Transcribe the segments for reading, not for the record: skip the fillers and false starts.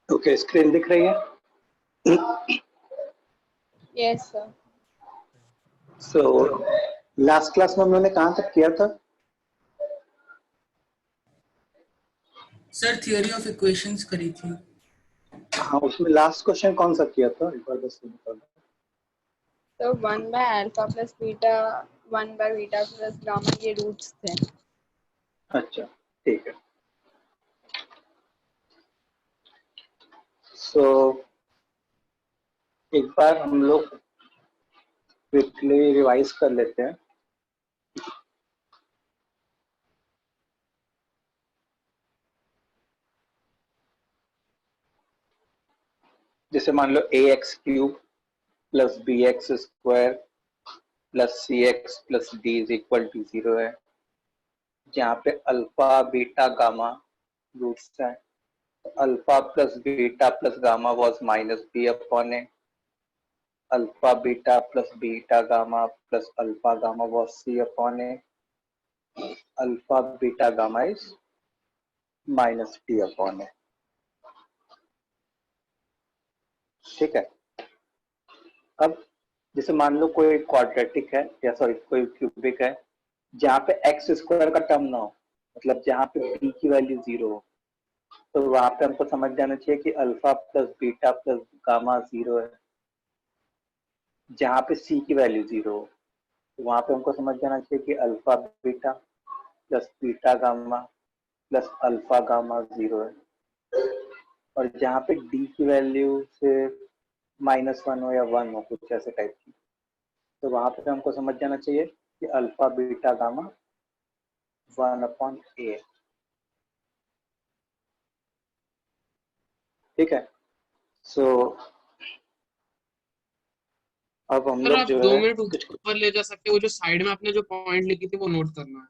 Okay, screen दिख रही है? Yes sir. So last class में हमने कहाँ तक किया था? सर थियोरी ऑफ इक्वेशंस करी थी। हाँ, उसमें लास्ट क्वेश्चन कौन सा किया था, एक बार बस बता दो। तो 1/α प्लस बीटा 1/बीटा प्लस गामा ये रूट्स थे। अच्छा, ठीक है। सो एक बार हम लोग क्विकली रिवाइज कर लेते हैं। जैसे मान लो ax³ plus bx² plus cx plus d is equal to 0 है, जहाँ पे अल्फा बीटा गामा रूट्स हैं। तो alpha plus beta plus gamma was minus b upon A, alpha beta plus beta gamma plus alpha gamma was c upon A, alpha beta gamma is minus d upon A. ठीक है। अब जैसे मान लो कोई quadratic है, या sorry कोई cubic है, जहाँ पे x² का टर्म ना हो, मतलब जहाँ पे b की वैल्यू 0 हो, तो वहां पे हमको समझ जाना चाहिए कि alpha plus beta plus gamma 0 है। जहाँ पे c की वैल्यू 0 हो, तो वहां पे हमको समझ जाना चाहिए कि alpha beta plus beta gamma plus alpha gamma 0 है। और जहाँ पे d की वैल्यू से -1 हो या 1 हो, कुछ ऐसे टाइप की, तो वहां पे हमको समझ जाना चाहिए कि अल्फा बीटा गामा 1/a। ठीक है। सो अब हम सर लोग आप जो 2 है मिनट कुछ ऊपर ले जा सकते हो, जो साइड में आपने जो पॉइंट लिखी थी वो नोट करना है।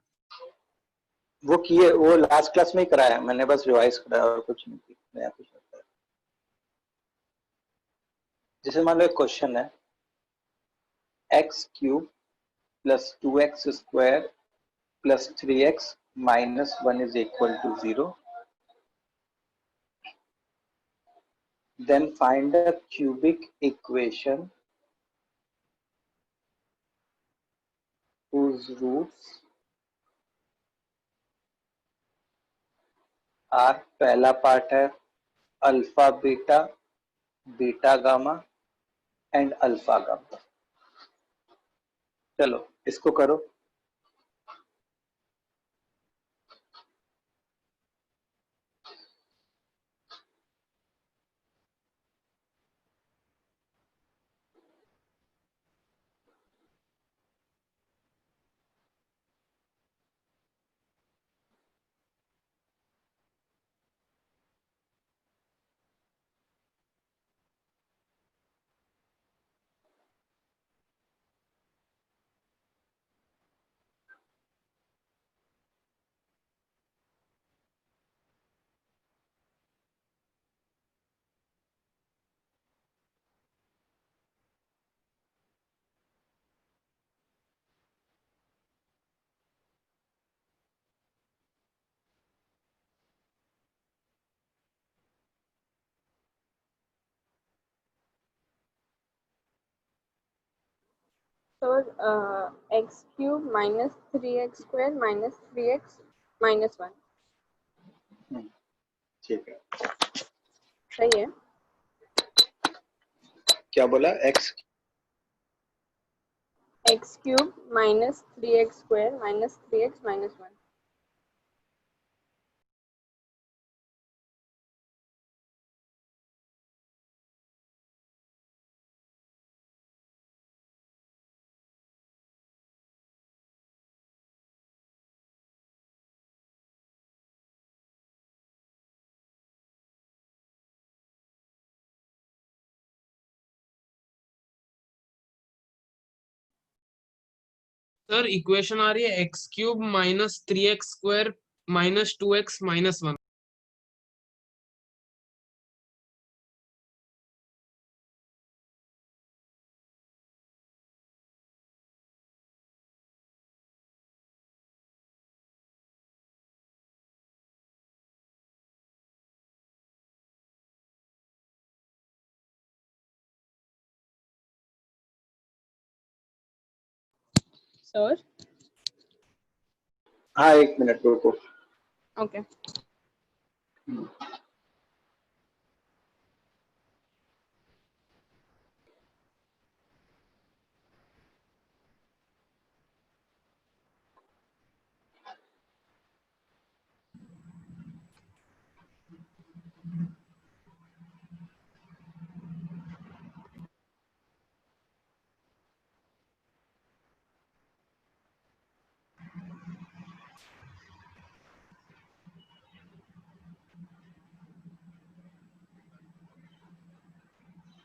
वो किए, वो लास्ट क्लास में ही कराया मैंने, बस रिवाइज कराया और कुछ नहीं किया, नया कुछ नहीं कराया। जैसे मान लो एक क्वेश्चन है, x³ plus 2x² plus 3x minus 1 is equal to 0, then find a cubic equation whose roots are, पहला पार्ट है alpha beta beta gamma and alpha gamma. चलो इसको करो। So x³ minus 3x² minus 3x minus 1 ठीक है। सही है। क्या बोला? x³ minus 3x² minus 3x minus 1। Sir equation आ रही है x³ minus 3x² minus 2x minus 1। Sir? हाँ, एक मिनट रुको। Okay.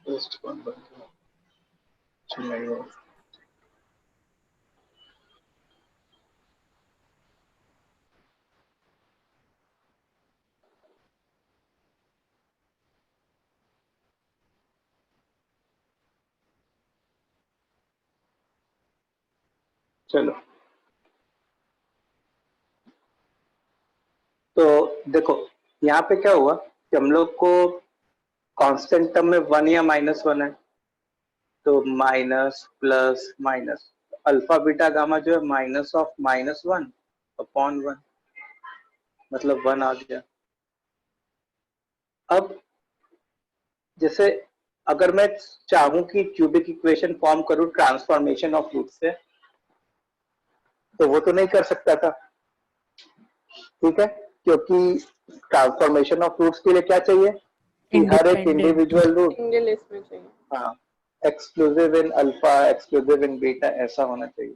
टेस्ट कौन बन गया? नहीं, चलो। तो देखो यहाँ पे क्या हुआ कि हम लोग को कांस्टेंट टर्म में 1 या -1 है, तो minus plus minus alpha beta gamma जो है -(-1) अपॉन 1, मतलब 1 आ गया। अब जैसे अगर मैं चाहूं कि क्यूबिक इक्वेशन फॉर्म करूं ट्रांसफॉर्मेशन ऑफ रूट से, तो वो तो नहीं कर सकता था, ठीक है, क्योंकि ट्रांसफॉर्मेशन ऑफ रूट्स के लिए क्या चाहिए कि हर एक इंडिविजुअल रूट, Single इसमें चाहिए। हाँ, exclusive in alpha, exclusive in beta, ऐसा होना चाहिए।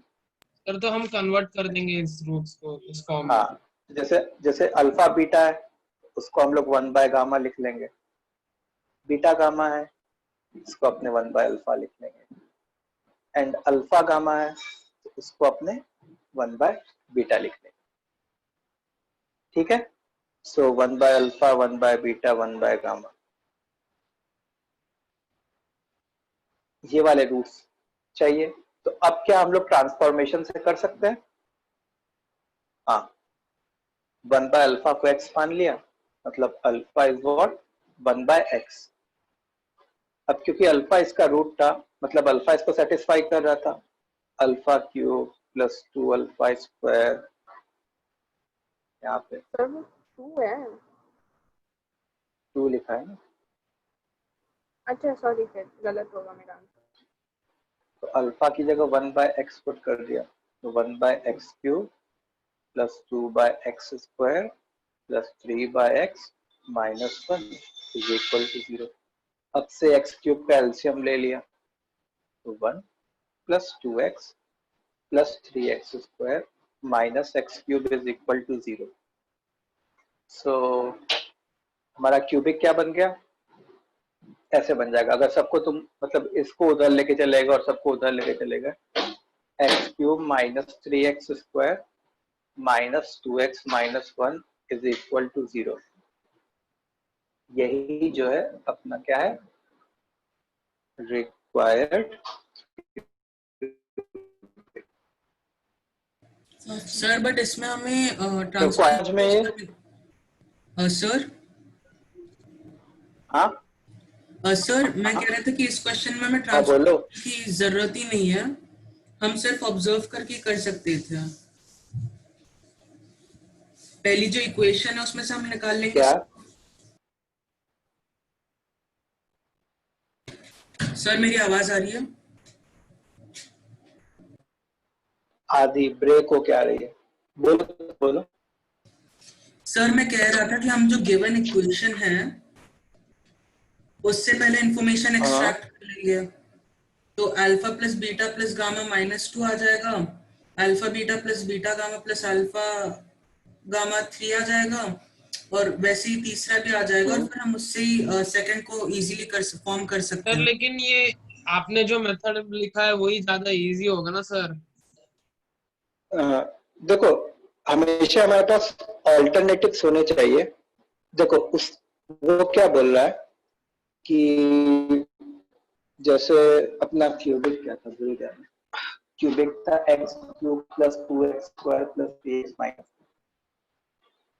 सर तो हम कन्वर्ट कर देंगे इस रूट्स को इस फॉर्म में। हाँ, जैसे जैसे अल्फा बीटा है उसको हम लोग 1/गामा लिख लेंगे, बीटा गामा है इसको अपने 1/अल्फा लिख लेंगे, एंड अल्फा गामा है तो उसको अपने 1/बीटा लिख लेंगे, ठीक है। सो 1/अल्फा, 1/बीटा, 1/गामा, ये वाले रूट्स चाहिए। तो अब क्या हम लोग ट्रांसफॉर्मेशन से कर सकते हैं? हाँ, 1/अल्फा को x मान लिया, मतलब अल्फा इज व्हाट 1/x। अब क्योंकि अल्फा इसका रूट था, मतलब अल्फा इसको सेटिस्फाई कर रहा था, alpha cube plus 2 alpha square, यहाँ पे Sir, 2 है। 2 लिखा है ना, अच्छा सॉरी, फिर गलत होगा मेरा आंसर। तो अल्फा की जगह 1/x पुट कर दिया, तो 1/x cube plus 2/x square plus 3/x minus 1 is equal to 0। अब से x क्यूब का एलसीएम ले लिया, तो 1 plus 2x plus 3x square minus x cube is equal to 0। So हमारा क्यूबिक क्या बन गया, ऐसे बन जाएगा। अगर सबको तुम मतलब इसको उधर लेके चलेगा और सबको उधर लेके चलेगा, x cube minus 3x square minus 2x minus 1 is equal to 0। यही जो है अपना क्या है, रिक्वायर्ड। सर बट इसमें हमें तो क्वाज में ये, सर हाँ सर मैं कह रहा था कि इस क्वेश्चन में हमें हाँ बोलो। ट्रांसफॉर्मेशन की जरूरत ही नहीं है, हम सिर्फ ऑब्जर्व करके कर सकते थे। पहली जो इक्वेशन है उसमें से हम निकाल लेंगे। क्या सर मेरी आवाज आ रही है? आधी ब्रेक हो क्या रही है, बोलो बोलो। सर मैं कह रहा था कि हम जो गिवन इक्वेशन है उससे पहले इंफॉर्मेशन हाँ एक्सट्रैक्ट कर लेंगे, तो alpha plus beta plus gamma -2 आ जाएगा, alpha beta plus beta gamma plus alpha gamma 3 आ जाएगा, और वैसे ही तीसरा भी आ जाएगा, और फिर हम उससे ही सेकंड को इजीली फॉर्म कर सकते सर हैं। लेकिन ये आपने जो मेथड लिखा है वही ज्यादा इजी होगा ना सर। देखो हमेशा हमारे पास ऑल्टरनेटिव्स होने चाहिए। देखो उस वो क्या बोल रहा है कि जैसे अपना क्यूबिक क्या था, भूल गया, क्यूबिक था x cube plus 2x square plus 3x minus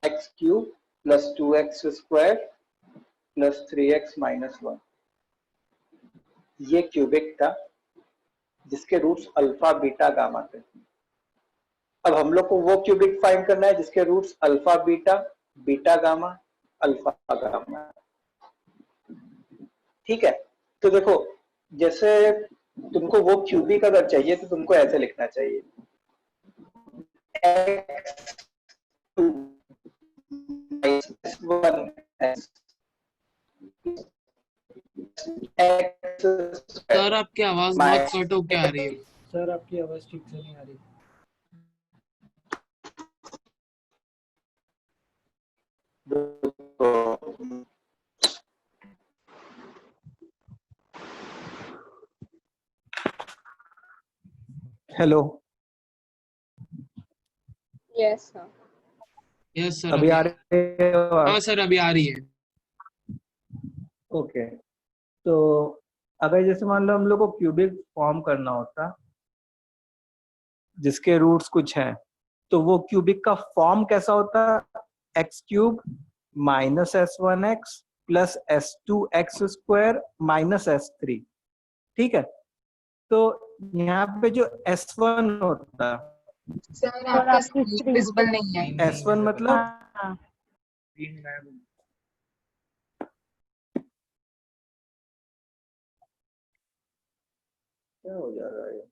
x cube plus 2x square plus 3x minus 1, ये क्यूबिक था जिसके रूट्स अल्फा बीटा गामा थे। अब हम लोग को वो क्यूबिक फाइंड करना है जिसके roots alpha beta, beta gamma, alpha gamma. ठीक है, तो देखो जैसे तुमको वो क्यूबिक अगर चाहिए तो तुमको ऐसे लिखना चाहिए x2 -1 x सर आपकी आवाज बहुत कट होके आ रही है। सर आपकी आवाज ठीक से नहीं आ रही। Hello, Yes, sir. Yes sir अभी आ अभी। रही है आवाज? हाँ सर अभी आ रही है। ओके, तो अगर जैसे मान लो हम लोग को क्यूबिक फॉर्म करना होता जिसके रूट्स कुछ हैं, तो वो क्यूबिक का फॉर्म कैसा होता? X cube minus s1x plus s2x² minus s3। ठीक है, तो यहाँ पे जो s1 होता, सर आपका स्क्रीन विजिबल नहीं है। s1 मतलब हाँ, क्या हो जा रहा है?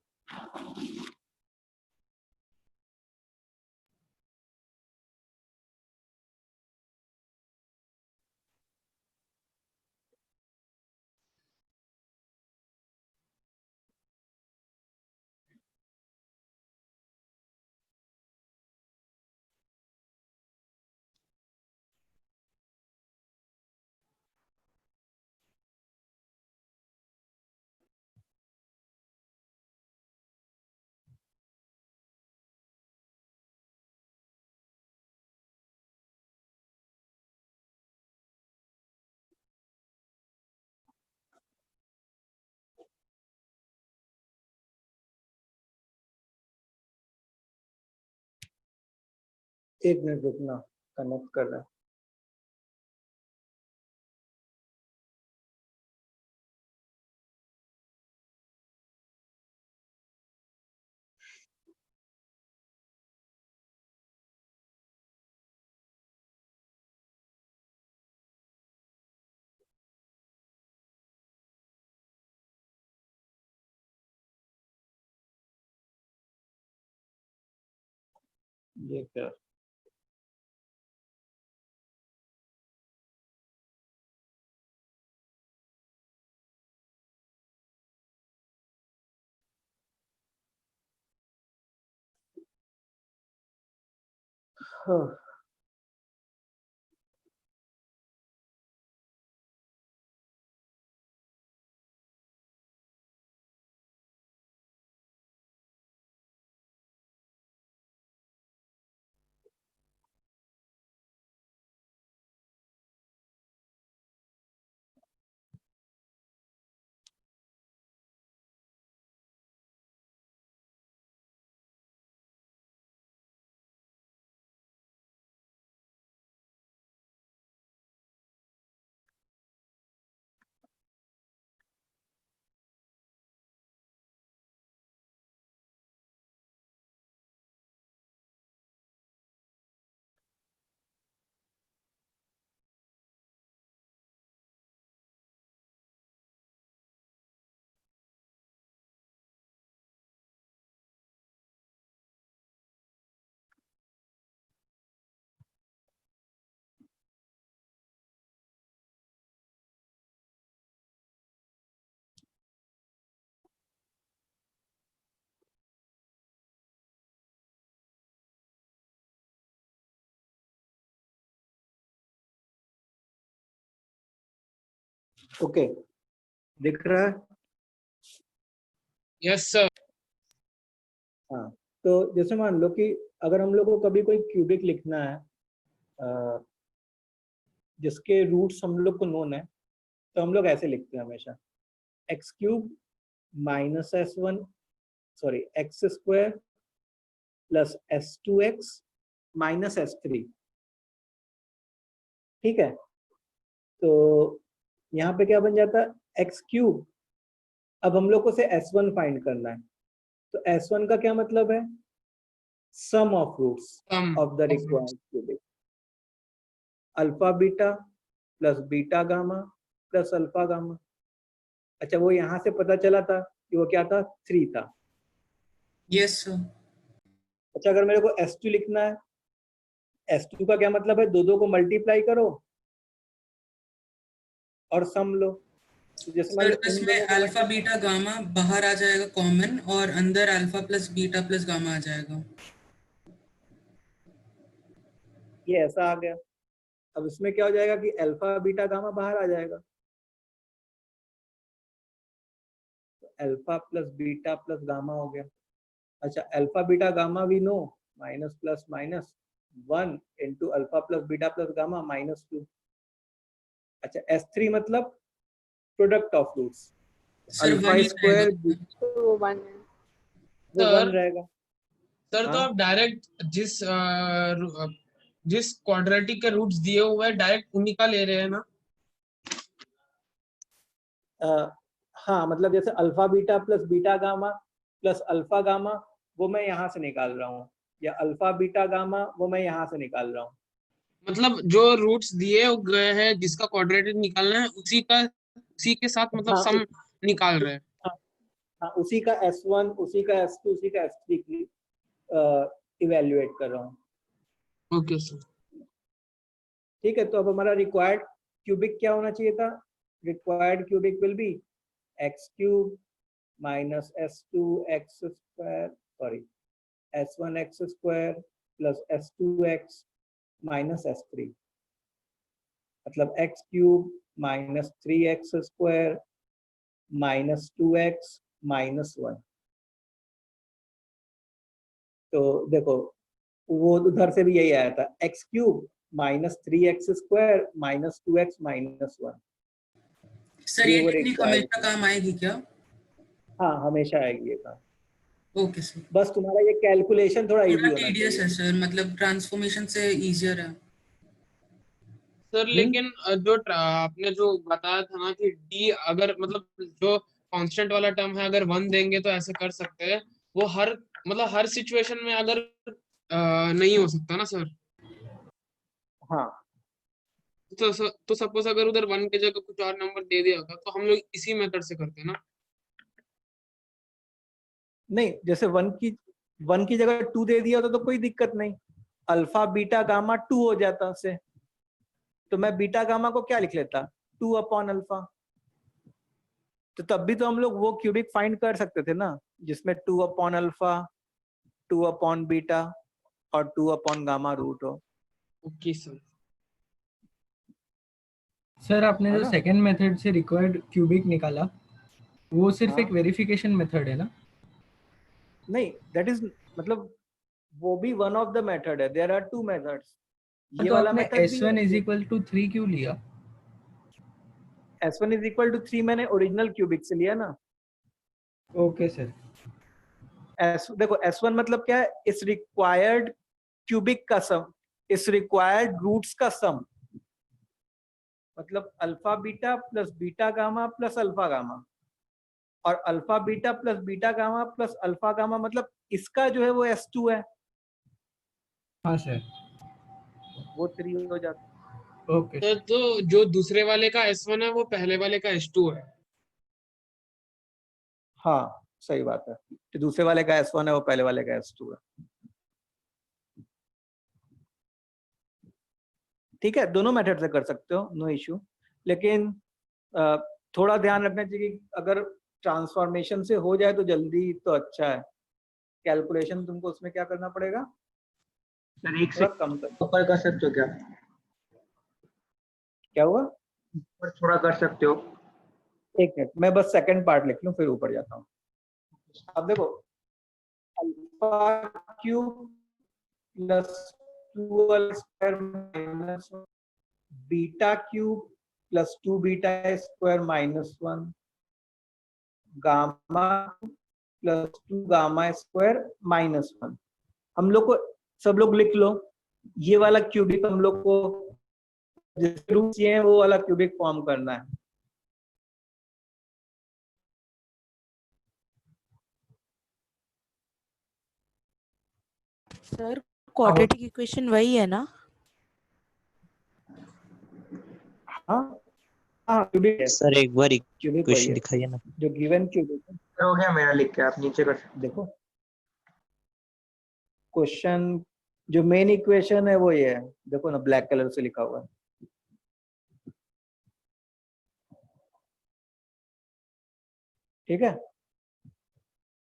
एक मिनट रुकना, कनेक्ट कर रहा है। ये क्या? हाँ। ओके, दिख रहा है? Yes sir. हाँ, तो जैसे मान लो कि अगर हम लोग को कभी कोई क्यूबिक लिखना है जिसके रूट्स हम लोग को नोन है, तो हम लोग ऐसे लिखते हैं हमेशा x cube minus s1 sorry x² plus s2x minus s3। ठीक है, तो यहाँ पे क्या बन जाता है एक्स क्यूब। अब हम लोग को से s1 फाइंड करना है, तो s1 का क्या मतलब है? sum of roots of the required cubic. Alpha beta plus beta gamma plus alpha gamma. अच्छा, वो यहाँ से पता चला था कि वो क्या था, 3 था. Yes sir. अच्छा, अगर मेरे को S2 लिखना है, S2 का क्या मतलब है, दो को मल्टीप्लाई करो और सम लो. तो जैसे मान सर लो इन इसमें दोनों को अल्फा बीटा गामा बाहर आ जाएगा कॉमन, और अंदर alpha plus beta plus gamma आ जाएगा। ये ऐसा आ गया. अब इसमें क्या हो जाएगा कि अल्फा बीटा गामा बाहर आ जाएगा. तो alpha plus beta plus gamma हो गया. अच्छा, alpha beta gamma we know, minus plus minus 1 into alpha plus beta plus gamma -2. अच्छा, S3 मतलब product of roots. Sir alpha 1 ही स्क्वायर रहेगा। तो वो 1 है। वो सर, 1 रहेगा. सर तो हाँ? आप डायरेक्ट जिस क्वाड्रेटिक के रूट्स दिए हुए हैं डायरेक्ट उन्हीं का ले रहे हैं ना? हाँ, मतलब जैसे alpha beta plus beta gamma plus alpha gamma वो मैं यहाँ से निकाल रहा हूँ, या अल्फा बीटा गामा वो मैं यहाँ से निकाल रहा हूँ. मतलब जो रूट्स दिए गए हैं जिसका क्वाड्रेटिक निकालना है उसी के साथ मतलब हाँ, सम निकाल रहे हैं. हाँ, हाँ, उसी का S1 उसी का S2 उसी का S3 की इवेल्युएट कर रहा हूँ. Okay sir. ठीक है, तो अब हमारा रिक्वायर्ड क्यूबिक क्या होना चाहिए था. Required cubic will be x cube minus S2 x square, sorry S1 x square plus S2 x minus S3, मतलब x cube minus 3x square minus 2x minus 1. तो देखो, वो उधर से भी यही आया था, x cube minus 3x square minus 2x minus 1. Sir ये टेक्निक हमेशा काम आएगी क्या? हाँ, हमेशा आएगी ये काम. Okay sir. बस तुम्हारा ये कैलकुलेशन थोड़ा इजी थोड़ा होना टीडियस चाहिए. है सर, मतलब ट्रांसफॉर्मेशन से इजियर है। सर लेकिन आपने जो बताया था ना कि डी अगर मतलब जो कांस्टेंट वाला टर्म है अगर 1 देंगे तो ऐसे कर सकते हैं, वो हर सिचुएशन में अगर नहीं हो सकता ना सर. हाँ, तो सपोज अगर उधर 1 की जगह कुछ और नंबर दे दिया होगा तो हम लोग इसी मेथड से करते हैं ना. नहीं, जैसे 1 की जगह 2 दे दिया होता तो कोई दिक्कत नहीं, अल्फा बीटा गामा 2 हो जाता से. तो मैं बीटा गामा को क्या लिख लेता, 2 अपॉन अल्फा. तो तब भी तो हम लोग वो क्यूबिक फाइंड कर सकते थे ना, जिसमें 2 अपॉन अल्फा 2 अपॉन बीटा और 2 अपॉन गामा रूट हो. Okay sir. सर आपने है जो ना? सेकंड मेथड से रिक्वायर्ड क्यूबिक निकाला वो सिर्फ हाँ? एक वेरिफिकेशन मेथड है ना? नहीं, दैट इज मतलब वो भी वन ऑफ द मेथड है. There are 2 methods. ये तो वाला आपने मेथड भी S1 है. इज इक्वल टू 3 क्यों लिया? S1 इज इक्वल टू 3 मैंने ओरिजिनल क्यूबिक से लिया ना. Okay sir. देखो, S1 मतलब क्या है, इस रिक्वायर्ड क्यूबिक का सम, इस रिक्वायर्ड रूट्स का सम, मतलब alpha beta plus beta gamma plus alpha gamma, और alpha beta plus beta gamma plus alpha gamma मतलब इसका जो है वो S2 है, हाँ सर। वो 3 हो जाता. ओके सर तो जो दूसरे वाले का S1 है वो पहले वाले का S2 है. हाँ, सही बात है. तो दूसरे वाले का S1 है वो पहले वाले का S2 है. ठीक है, दोनों मेथड से कर सकते हो, नो इश्यू. लेकिन थोड़ा ध्यान रखना चाहिए कि अगर ट्रांसफॉर्मेशन से हो जाए तो जल्दी तो अच्छा है. कैलकुलेशन तुमको उसमें क्या करना पड़ेगा, सर एक थोड़ा कम कर. ऊपर कर सकते हो क्या? क्या हुआ? ऊपर थोड़ा कर सकते हो? एक मिनट, मैं बस सेकंड पार्ट लिख लूं फिर ऊपर जाता हूँ. अब देखो, alpha cube plus 2 square minus beta cube plus 2 beta square minus 1 gamma plus 2 gamma square minus 1. हम लोग को सब लोग लिख लो, ये वाला क्यूबिक हम लोग को जिस रूट चाहिए है वो वाला क्यूबिक फॉर्म करना है. सर क्वाड्रेटिक इक्वेशन वही है ना? हाँ हाँ, क्यूबिक है, सर एक बार क्यूबिक वही क्वेश्चन है दिखाइए ना। जो गिवन क्यूबिक है। हो गया मेरा लिख के, आप नीचे कर। देखो क्वेश्चन जो मेन इक्वेशन है वो ये है, देखो ना ब्लैक कलर से लिखा हुआ है। ठीक है,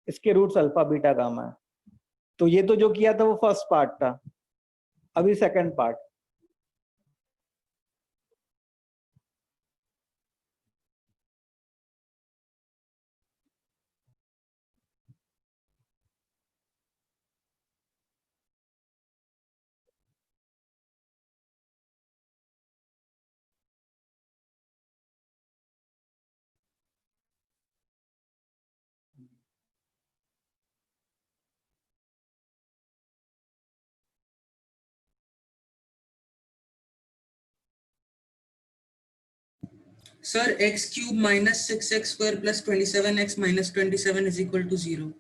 इसके रूट्स अल्फा बीटा गामा है। तो ये तो जो किया था वो फर्स्ट पार्ट था, अभी second part. Sir x cube minus 6x square plus 27x minus 27 is equal to 0।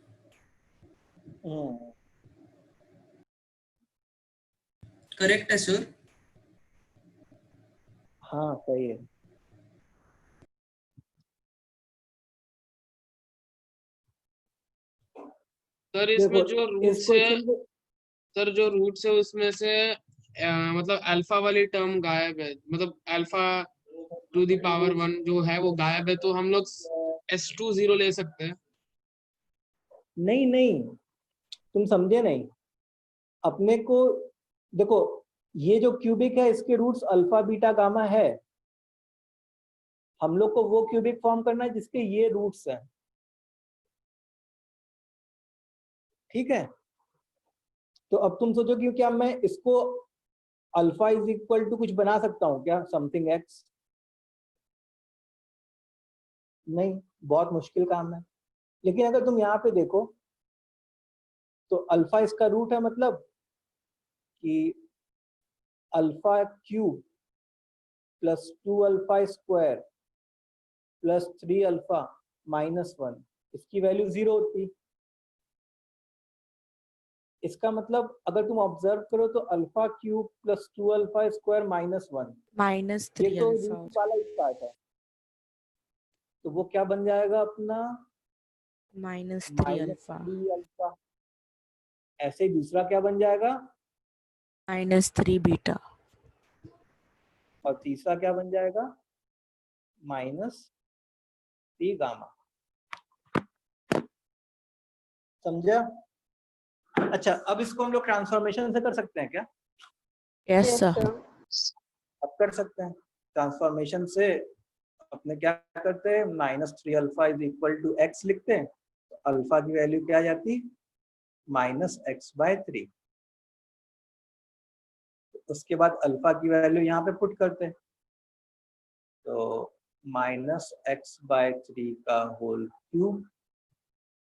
Correct है सर? हाँ सही है। सर इसमें देखो जो इस रूट्स है, क्वेश्चन को सर जो रूट्स है उसमें से मतलब अल्फा वाली टर्म गायब है, मतलब अल्फा टू द पावर 1 जो है वो गायब है, तो हम लोग S20 ले सकते हैं। नहीं नहीं, तुम समझे नहीं। अपने को देखो, ये जो क्यूबिक है इसके रूट्स अल्फा बीटा गामा है। हम लोग को वो क्यूबिक फॉर्म करना है जिसके ये रूट्स हैं। ठीक है, तो अब तुम सोचो कि क्या मैं इसको अल्फा इज इक्वल टू कुछ बना सकता हूँ क्या, समथिंग एक्स? नहीं, बहुत मुश्किल काम है। लेकिन अगर तुम यहाँ पे देखो तो अल्फा इसका रूट है, मतलब कि alpha cube plus 2 alpha square plus 3 alpha minus 1, इसकी वैल्यू 0 होती। इसका मतलब अगर तुम ऑब्जर्व करो तो alpha cube plus 2 alpha square minus 1, minus ये 3 तो अल्फा। रूट वाला एक पार्ट है। तो वो क्या बन जाएगा अपना, माइनस 3 अल्फा। -3 अल्फा। ऐसे ही दूसरा क्या बन जाएगा, माइनस 3 बीटा। और तीसरा क्या बन जाएगा, -3 गामा। समझा? अच्छा, अब इसको हम लोग ट्रांसफॉर्मेशन से कर सकते हैं क्या? Yes Yes, sir. sir. अब कर सकते हैं। ट्रांसफॉर्मेशन से अपने क्या करते हैं, -3 alpha is equal to x लिखते हैं। तो अल्फा की वैल्यू क्या आ जाती, -x/3। उसके बाद अल्फा की वैल्यू यहाँ पे पुट करते हैं, तो -x/3 का whole cube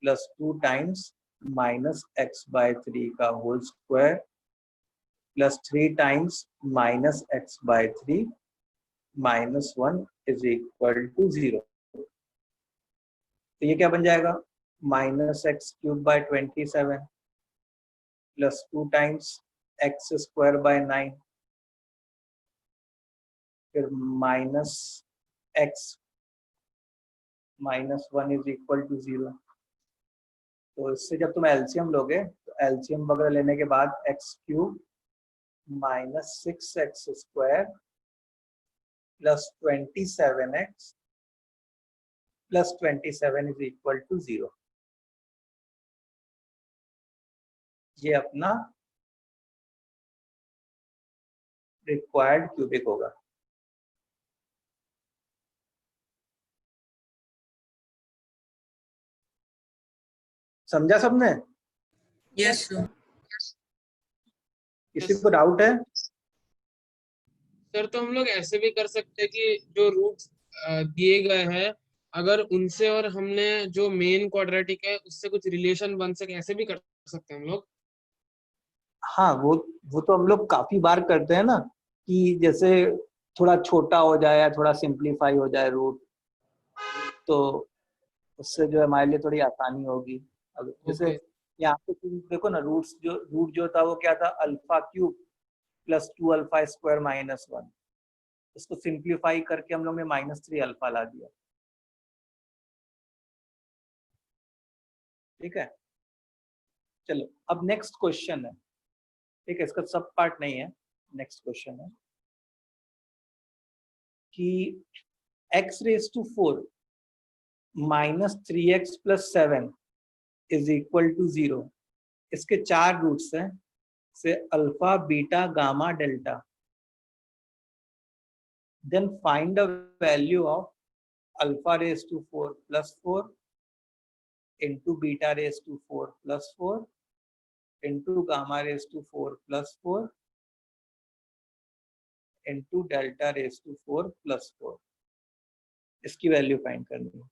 plus 2 times -x/3 का whole square plus 3 times -x/3 -1 is equal to 0। तो ये क्या बन जाएगा, -x³/27 प्लस 2 टाइम्स x²/9 फिर -x -1 इज इक्वल टू 0। तो इससे जब तुम एलसीएम लोगे तो एलसीएम वगैरह लेने के बाद x³ -6x² plus 27x plus 27 is equal to 0। ये अपना रिक्वायर्ड क्यूबिक होगा। समझा सबने? Yes sir. किसी को डाउट है? सर तो हम लोग ऐसे भी कर सकते हैं कि जो रूट्स दिए गए हैं, अगर उनसे और हमने जो मेन क्वाड्रेटिक है उससे कुछ रिलेशन बन सके, ऐसे भी कर सकते हैं हम लोग। हाँ, वो तो हम लोग काफी बार करते हैं ना, कि जैसे थोड़ा छोटा हो जाए या थोड़ा सिंप्लीफाई हो जाए रूट, तो उससे जो है हमारे लिए थोड़ी आसानी होगी। अब जैसे ओके। यहाँ पे तुम देखो ना, रूट जो था वो क्या था, alpha cube plus 2 alpha square minus 1। इसको सिंप्लीफाई करके हम लोग ने -3 अल्फा ला दिया। ठीक है, चलो अब नेक्स्ट क्वेश्चन है। ठीक है, इसका सब पार्ट नहीं है, नेक्स्ट क्वेश्चन है कि x⁴ -3x+7 is equal to 0। इसके 4 रूट्स हैं, से alpha beta gamma delta. Then find the value of α⁴ +4 into β⁴ +4 into γ⁴ +4 into δ⁴ +4। इसकी वैल्यू फाइंड करनी है।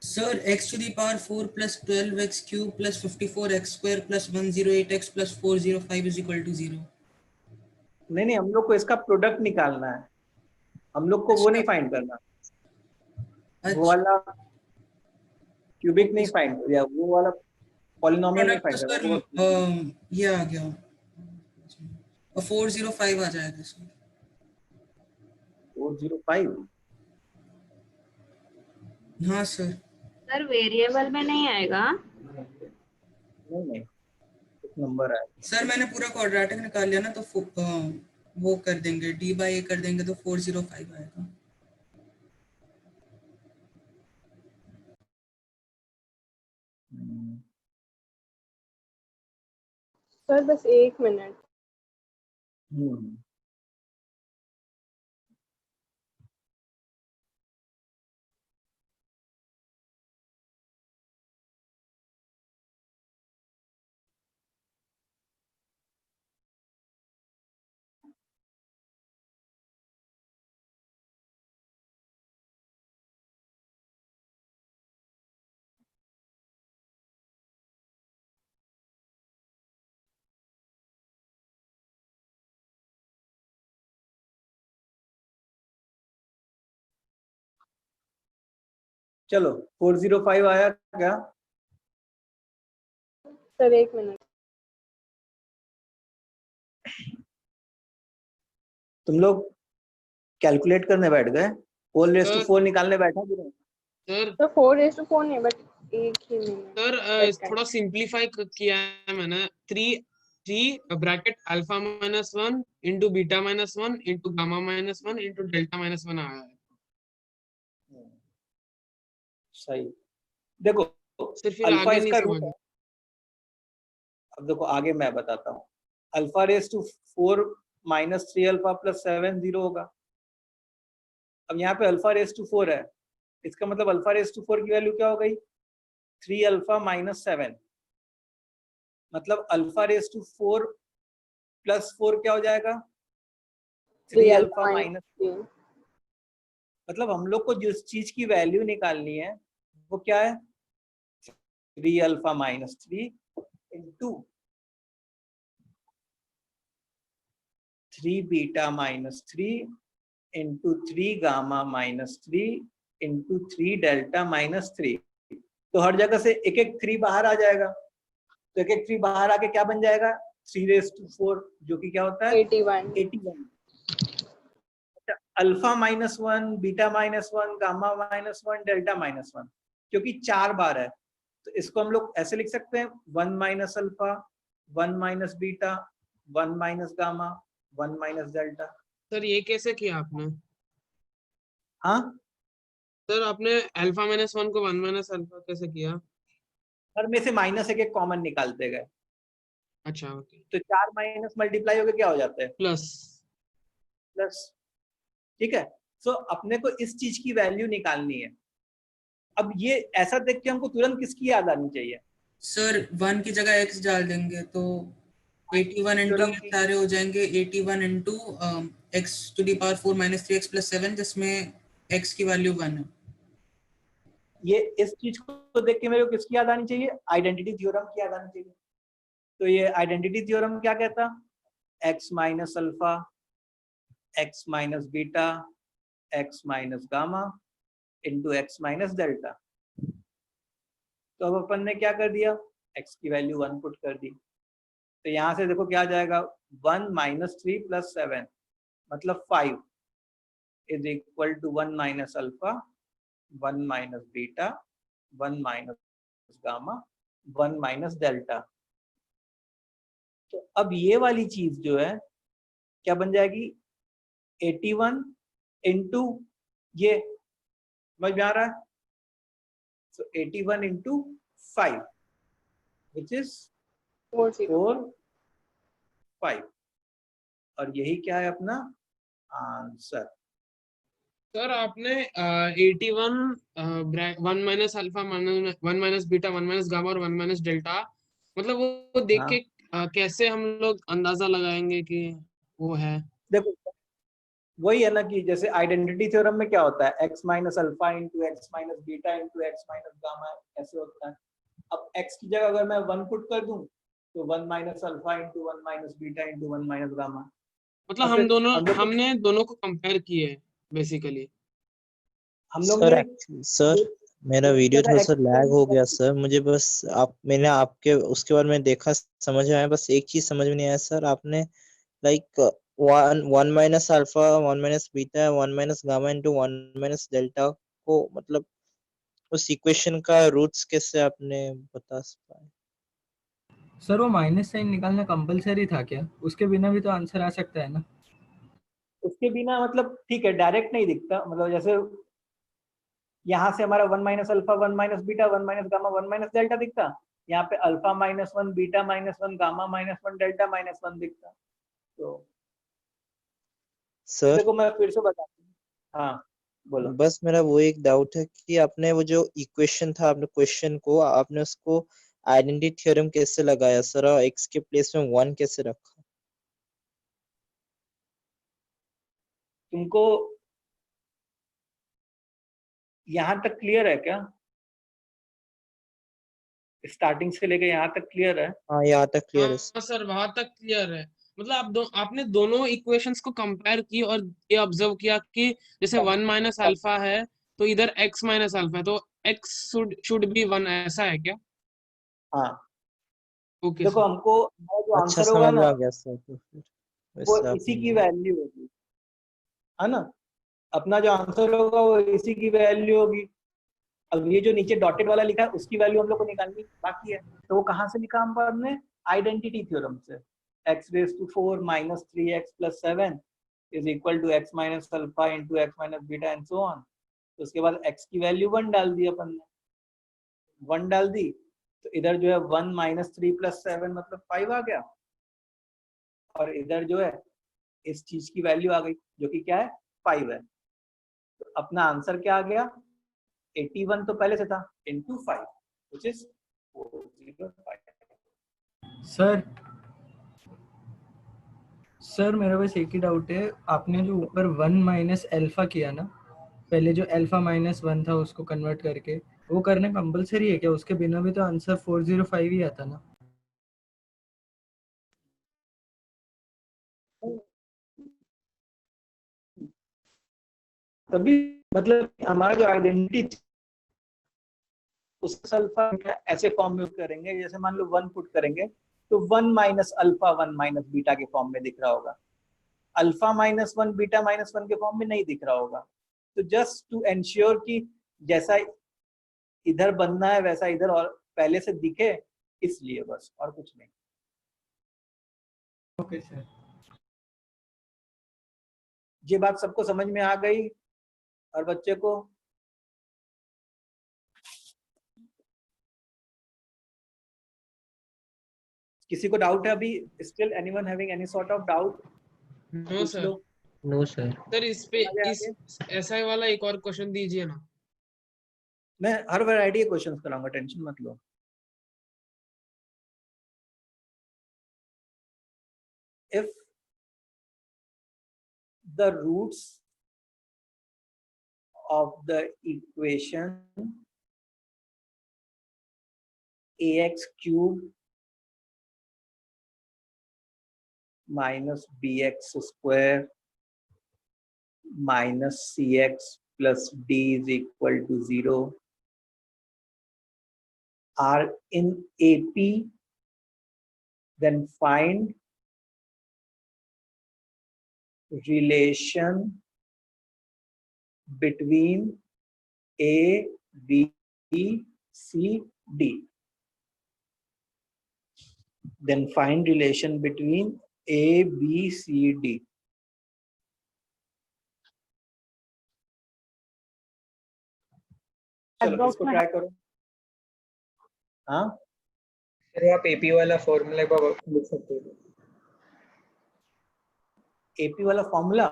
Sir, x⁴ plus 12x³ plus 54x² plus 108x plus 405 is equal to 0। नहीं, हम लोग को इसका प्रोडक्ट निकालना है, हम लोग को वो नहीं फाइंड करना, वो वाला क्यूबिक नहीं फाइंड, या वो वाला पॉलिनोमियल नहीं फाइंड प्रोडक्ट करना। सर ये आ गया और 405 आ जाएगा सर। 405? हाँ सर। सर वेरिएबल में नहीं आएगा? नहीं, नंबर है सर मैंने पूरा क्वाड्रेटिक निकाल लिया ना, तो वो कर देंगे, d/a कर देंगे तो 405 आएगा। सर बस 1 मिनट। चलो 405 आया क्या? Sir 1 minute. तुम लोग कैलकुलेट करने बैठ गए? 4⁴ निकालने बैठा कि नहीं? सर तो 4:4 नहीं, बट एक ही मिनट। सर थोड़ा सिंप्लीफाई किया है मैंने। 3 ब्रैकेट α-1 इंटू β-1 इंटू γ-1 इंटू δ-1 आया है। सही। देखो सर फिर अल्फा आगे नहीं इसका समझ रूट है। अब देखो आगे मैं बताता हूँ। Alpha raise to 4 minus 3 alpha plus 7 0 होगा। अब यहाँ पे अल्फा रेस टू 4 है, इसका मतलब अल्फा रेस टू 4 की वैल्यू क्या हो गई 3 अल्फा माइनस 7, मतलब अल्फा रेस टू 4 प्लस 4 क्या हो जाएगा 3 अल्फा माइनस, मतलब हम लोग को जिस चीज की वैल्यू निकालनी है वो क्या है 3 alpha minus 3 into 3 beta minus 3 into 3 gamma minus 3 into 3 delta minus 3। तो हर जगह से एक एक 3 बाहर आ जाएगा, तो एक एक 3 बाहर आके क्या बन जाएगा 3 रेस टू 4 जो कि क्या होता है 81। Alpha minus 1 beta minus 1 gamma minus 1 delta minus 1, क्योंकि 4 बार है तो इसको हम लोग ऐसे लिख सकते हैं 1 minus alpha 1 minus beta 1 minus gamma 1 minus delta. Sir ये कैसे किया आपने? हाँ सर आपने अल्फा माइनस 1 को 1 माइनस अल्फा कैसे किया? हर में से माइनस एक कॉमन निकालते गए, अच्छा ओके, तो 4 माइनस मल्टीप्लाई होकर क्या हो जाता है प्लस। प्लस। ठीक है, सो अपने को इस चीज की वैल्यू निकालनी है। अब ये ऐसा देख के हमको तुरंत किसकी याद आनी चाहिए सर 1 की जगह x डाल देंगे तो 81 इंटू थ्योरम ये की। सारे हो जाएंगे 81 into x to the power 4 minus 3x plus 7 जिसमें x की वैल्यू 1 है। ये इस चीज को देख के मेरे को किसकी याद आनी चाहिए आइडेंटिटी थ्योरम की याद आनी चाहिए। तो ये आइडेंटिटी थ्योरम क्या कहता x minus alpha x minus beta x minus gamma into x minus delta. तो अब अपन ने क्या कर दिया x की वैल्यू 1 पुट कर दी, तो यहाँ से देखो क्या आ जाएगा 1 माइनस 3 प्लस 7 मतलब 5 is equal to 1 minus alpha 1 minus beta 1 minus gamma 1 minus delta. तो अब ये वाली चीज जो है क्या बन जाएगी 81 इंटू ये समझ में आ रहा है, so 81 इंटू 5 विच इज 4 5 और यही क्या है अपना आंसर। सर आपने 81 1 minus alpha 1 minus beta 1 minus gamma और 1 माइनस डेल्टा, मतलब वो देख हाँ। के कैसे हम लोग अंदाजा लगाएंगे कि वो है? देखो वही है ना कि जैसे आइडेंटिटी थ्योरम में क्या होता है x minus alpha into x minus beta into x minus gamma ऐसे होता है। अब x की जगह अगर मैं 1 पुट कर दूं तो 1 minus alpha into 1 minus beta into 1 minus gamma. मतलब हमने दोनों को कंपेयर किए बेसिकली। हम लोग सर ने एक्चुअली सर मेरा वीडियो थोड़ा सा लैग हो गया सर, मुझे बस मैंने आपके उसके बाद में देखा समझ में आया, बस एक चीज समझ में नहीं आया सर, आपने like 1 minus alpha 1 minus beta 1 minus gamma into 1 minus delta को मतलब उस इक्वेशन का रूट्स कैसे आपने बता पाए? सर वो माइनस साइन निकालना कंपलसरी था क्या? उसके बिना भी तो आंसर आ सकता है ना? उसके बिना मतलब ठीक है डायरेक्ट नहीं दिखता, मतलब जैसे यहाँ से हमारा 1 minus alpha 1 minus beta 1 minus gamma 1 minus delta दिखता, यहाँ पे alpha minus 1 beta minus 1 gamma minus 1 delta minus 1 दिखता। तो सर देखो मैं फिर से बताता हूँ। हाँ बोलो। बस मेरा वो एक डाउट है कि आपने वो जो इक्वेशन था आपने क्वेश्चन को आपने उसको आइडेंटिटी थ्योरम कैसे लगाया सर, और x के प्लेस में 1 कैसे रखा? तुमको यहाँ तक क्लियर है क्या? स्टार्टिंग से लेके यहाँ तक क्लियर है? हाँ यहाँ तक क्लियर है हाँ सर वहां तक क्लियर है, मतलब आपने दोनों इक्वेशंस को कंपेयर की और ये ऑब्जर्व किया कि जैसे 1 माइनस अल्फा है तो इधर x माइनस अल्फा है, तो x शुड बी 1, ऐसा है क्या? हाँ ओके देखो सर। हमको हमारा जो अच्छा आंसर होगा समझ में ना आ गया सर, तो फिर वो वैसे इसी आपने की वैल्यू होगी, है ना? अपना जो आंसर होगा वो इसी की वैल्यू होगी। अब ये जो नीचे डॉटेड वाला लिखा है उसकी वैल्यू हम लोग को निकालनी बाकी है, तो वो कहाँ से लिखा हमने आइडेंटिटी थ्योरम से। x raise to 4 minus 3x plus 7 is equal to x minus alpha into x minus beta and so on. तो उसके बाद x की वैल्यू 1 डाल दी अपन ने, 1 डाल दी तो इधर जो है 1 माइनस 3 प्लस 7 मतलब 5 आ गया। और इधर जो है इस चीज की वैल्यू आ गई जो कि क्या है 5 है। तो अपना आंसर क्या आ गया 81 तो पहले से था इंटू 5 विच इज 405। सर मेरा बस एक ही डाउट है, आपने जो ऊपर 1 माइनस अल्फा किया ना, पहले जो अल्फा माइनस 1 था उसको कन्वर्ट करके, वो करना कंपलसरी है क्या? उसके बिना भी तो आंसर 405 ही आता ना। तभी मतलब हमारा जो आइडेंटिटी उस अल्फा ऐसे फॉर्म में करेंगे, जैसे मान लो 1 पुट करेंगे तो 1 माइनस अल्फा 1 माइनस बीटा के फॉर्म में दिख रहा होगा, अल्फा माइनस 1 बीटा माइनस 1 के फॉर्म में नहीं दिख रहा होगा। तो जस्ट टू एंश्योर कि जैसा इधर बनना है वैसा इधर और पहले से दिखे, इसलिए बस, और कुछ नहीं। Okay sir. ये बात सबको समझ में आ गई और बच्चे को किसी को डाउट है अभी? Still anyone having any sort of doubt? No sir. No sir. Sir इस पे इस SI वाला एक और क्वेश्चन दीजिए ना। मैं हर वैरायटी के क्वेश्चंस कराऊंगा, टेंशन मत लो। If the roots of the equation ax cube minus bx square minus cx plus d is equal to 0 are in AP, then find relation between A, B, C, D. Then find relation between A, B, C, D. चलो इसको try करो। हाँ sir आप AP वाला formula लिख सकते हो। AP वाला फॉर्मूला,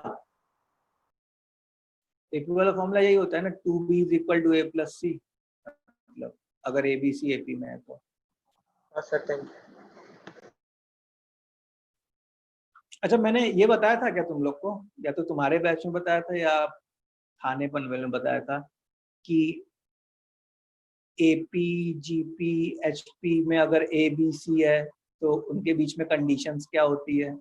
एपी वाला फॉर्मूला यही होता है ना, 2b is equal to a plus C, मतलब अगर ए बी सी एपी में है तो। हाँ सर, थैंक यू। अच्छा मैंने ये बताया था क्या तुम लोग को, या तो तुम्हारे बैच में बताया था या खाने पनवेल में बताया था कि एपी जीपी एचपी में अगर ए बी सी है तो उनके बीच में कंडीशंस क्या होती है?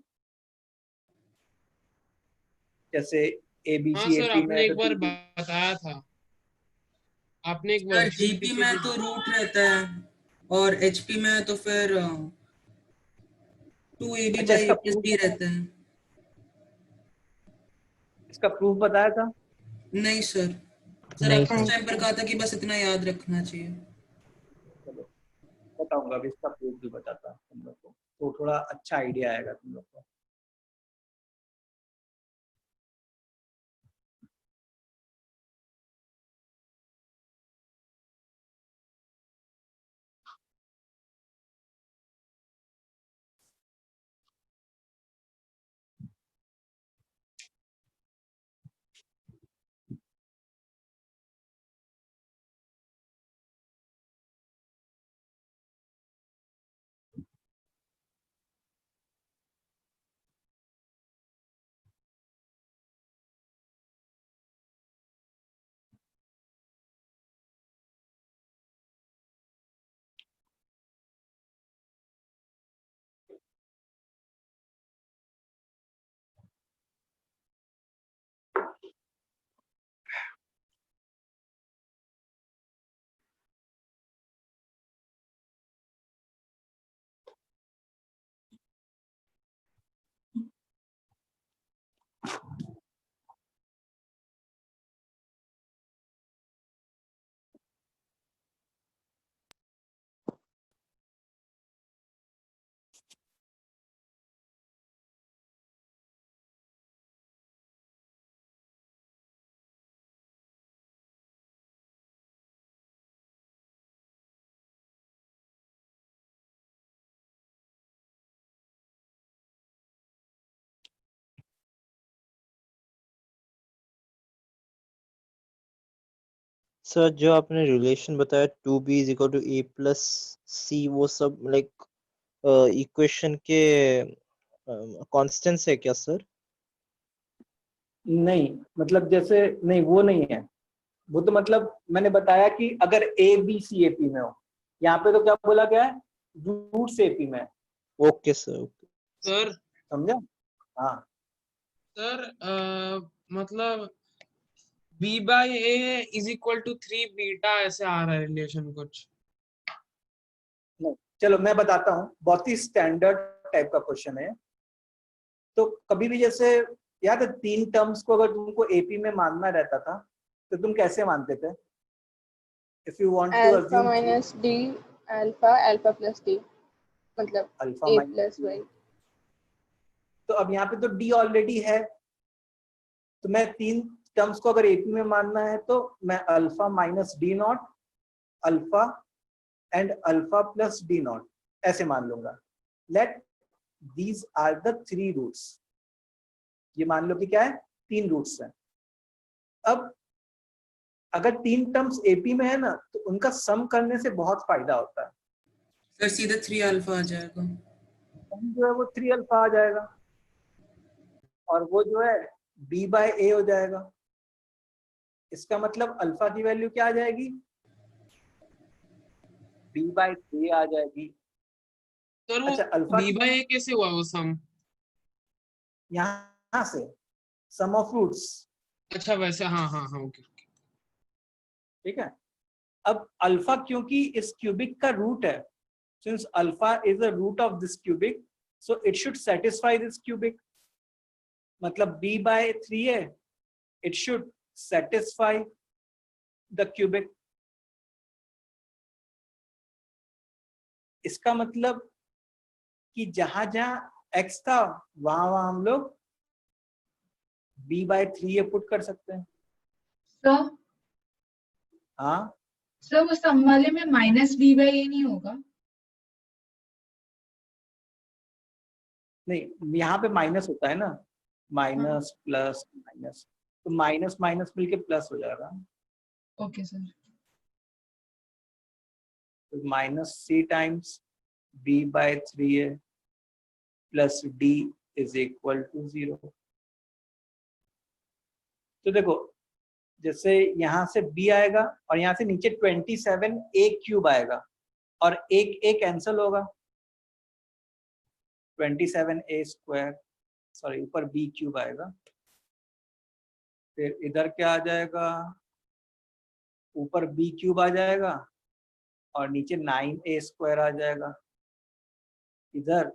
जैसे ए बी हाँ सी सर, एपी में आपने है एक बार तो बताया था, आपने एक सर वर्कशीट जीपी पीछे में दी तो थी। रूट रहता है और एचपी में तो फिर 2ab अच्छा बाई इसका ए प्लस बी रहता है। इसका प्रूफ बताया था? नहीं सर, सर नहीं आपने उस सर। टाइम पर कहा था कि बस इतना याद रखना चाहिए। चलो बताऊंगा, अभी इसका प्रूफ भी बताता तुम लोग को, तो थोड़ा अच्छा आइडिया आएगा तुम लोग को। सर जो आपने रिलेशन बताया 2b is equal to a plus c, वो सब लाइक इक्वेशन के कॉन्स्टेंट्स है क्या सर? नहीं, मतलब जैसे नहीं, वो नहीं है। वो तो मतलब मैंने बताया कि अगर A B C A P में हो, यहाँ पे तो क्या बोला गया है, रूट से एपी में है। ओके सर, ओके सर समझा? हाँ, सर मतलब b by a is equal to 3 beta ऐसे आ रहा है रिलेशन कुछ। नहीं, चलो मैं बताता हूँ, बहुत ही स्टैंडर्ड टाइप का क्वेश्चन है। तो कभी भी जैसे याद है, 3 टर्म्स को अगर तुमको एपी में मानना रहता था तो तुम कैसे मानते थे? If you want to alpha assume minus d, alpha alpha plus d, मतलब alpha a minus, plus y. तो अब यहाँ पे तो डी ऑलरेडी है, तो मैं 3 टर्म्स को अगर एपी में मानना है तो मैं alpha minus d naught, alpha and alpha plus d naught ऐसे मान लूंगा। Let these are the 3 roots. ये मान लो कि क्या है, 3 रूट्स हैं। अब अगर 3 टर्म्स एपी में है ना, तो उनका सम करने से बहुत फायदा होता है। सर सीधा 3 अल्फा आ जाएगा। सम जो है वो 3 अल्फा आ जाएगा, और वो जो है बी बाय ए हो जाएगा। इसका मतलब अल्फा की वैल्यू क्या आ जाएगी, बी बाय 3 आ जाएगी। सर वो अच्छा, अल्फा b की बाय a कैसे हुआ वो सम? यहाँ से सम ऑफ रूट्स, अच्छा वैसे, हाँ हाँ हाँ, ओके। ठीक है। अब अल्फा क्योंकि इस क्यूबिक का रूट है, since alpha is a root of this cubic, so it should satisfy this cubic. मतलब b बाय 3 है, it should satisfy the cubic. इसका मतलब कि जहां जहां x था वहां वहां हम लोग b बाय 3 ये पुट कर सकते हैं। सर हाँ, सर वो सम वाले में माइनस बी बाई ए नहीं होगा? नहीं, यहाँ पे माइनस होता है ना, हाँ, माइनस प्लस माइनस, तो माइनस माइनस मिलके प्लस हो जाएगा। Okay sir. तो minus c times b by 3 है plus d is equal to 0। तो देखो, जैसे यहाँ से b आएगा और यहाँ से नीचे 27 a क्यूब आएगा, और एक एक कैंसिल होगा, 27 a स्क्वायर, सॉरी ऊपर b क्यूब आएगा। फिर इधर क्या आ जाएगा, ऊपर b क्यूब आ जाएगा और नीचे 9a स्क्वायर आ जाएगा। इधर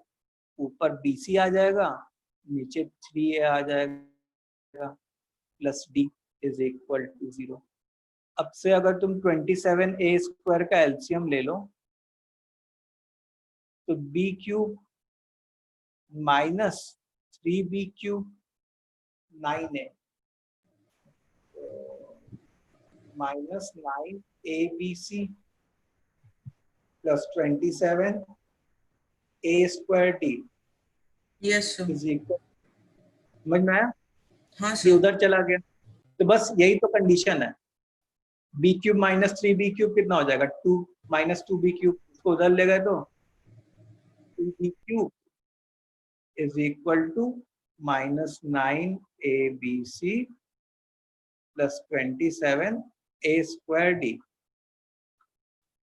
ऊपर bc आ जाएगा, नीचे 3a आ जाएगा, plus d is equal to 0। अब से अगर तुम 27a स्क्वायर का एलसीएम ले लो, तो b cube minus 3b cube 9a minus 9abc plus 27a square d yes sir. Is equal, समझ में आया? हाँ ये सर। उधर चला गया, तो बस यही तो कंडीशन है। b cube minus 3b cube कितना हो जाएगा, 2 माइनस 2b क्यूब, उसको उधर ले गए तो 2b cube is equal to minus 9abc plus 27a square d।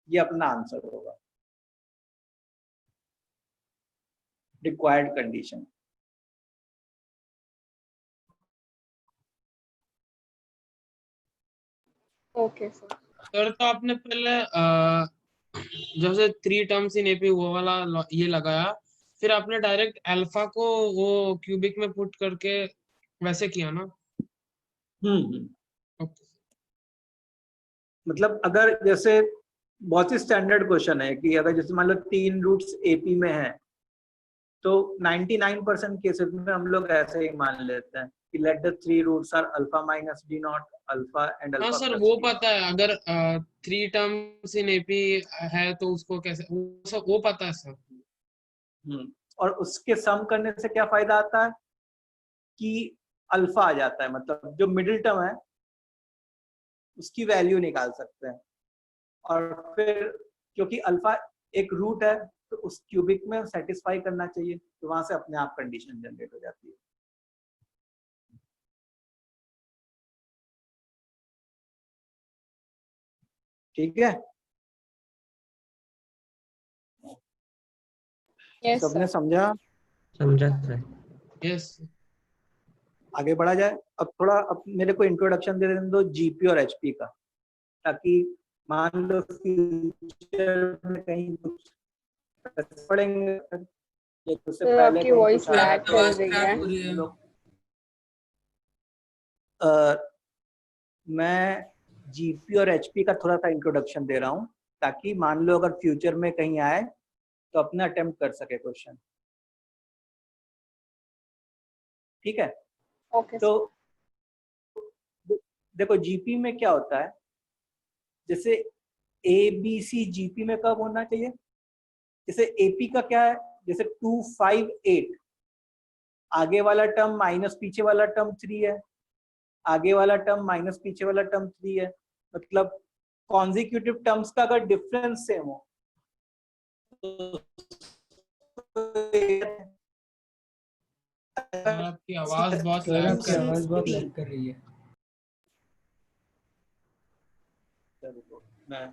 ये अपना आंसर होगा, required condition. Okay sir. Sir तो आपने पहले जैसे 3 टर्म्स इन एपी वो वाला ये लगाया, फिर आपने डायरेक्ट अल्फा को वो क्यूबिक में पुट करके वैसे किया ना? ओके। मतलब अगर जैसे बहुत ही स्टैंडर्ड क्वेश्चन है कि अगर जैसे मान लो 3 रूट्स एपी में है, तो 99% केसेस में हम लोग ऐसे ही मान लेते हैं कि let the 3 roots are alpha minus d naught, alpha and हाँ अल्फा सर प्लस वो डी पता है, अगर 3 टर्म्स इन एपी है तो उसको कैसे, वो सब वो पता है सर। नॉट। और उसके सम करने से क्या फायदा आता है कि अल्फा आ जाता है, मतलब जो मिडिल टर्म है उसकी वैल्यू निकाल सकते हैं। और फिर क्योंकि अल्फा एक रूट है तो उस क्यूबिक में सेटिस्फाई करना चाहिए, तो वहां से अपने आप कंडीशन जनरेट हो जाती है। ठीक है, Yes, सबने sir. समझा? समझा सर। यस आगे बढ़ा जाए। अब थोड़ा अब मेरे को इंट्रोडक्शन दे देने दो जीपी और एचपी का, ताकि मान लो फ्यूचर में कहीं कुछ पढ़ेंगे या उससे तो पहले आपकी कहीं वॉइस कुछ आ रहा है लैग तो कर आवाज रही क्रैक है। हो रही है। हम लोग अ, मैं जीपी और एचपी का थोड़ा सा इंट्रोडक्शन दे रहा हूँ, ताकि मान लो अगर फ्यूचर में कहीं आए तो अपना अटेम्प्ट कर सके क्वेश्चन। ठीक है, Okay, तो sir. देखो जीपी में क्या होता है, जैसे ए बी सी जीपी में कब होना चाहिए, जैसे एपी का क्या है, जैसे 258 आगे वाला टर्म माइनस पीछे वाला टर्म 3 है, आगे वाला टर्म माइनस पीछे वाला टर्म 3 है, मतलब कॉन्जिक्यूटिव टर्म्स का अगर डिफरेंस सेम हो सर आपकी आवाज बहुत सर लैग आपकी कर रही आवाज है। बहुत लैग कर रही है। मैं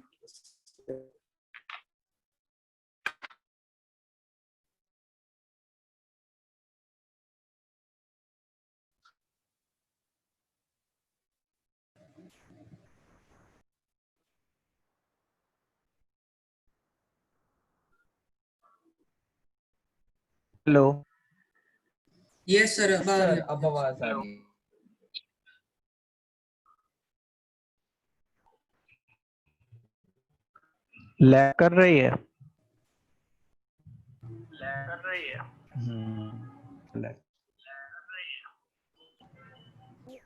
हेलो यस सर, अब आ रही सर है। अब आवाज आ रही है। लैग कर रही है।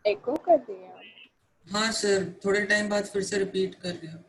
Echo कर रही है। हाँ सर, थोड़े टाइम बाद फिर से रिपीट कर रही हूँ।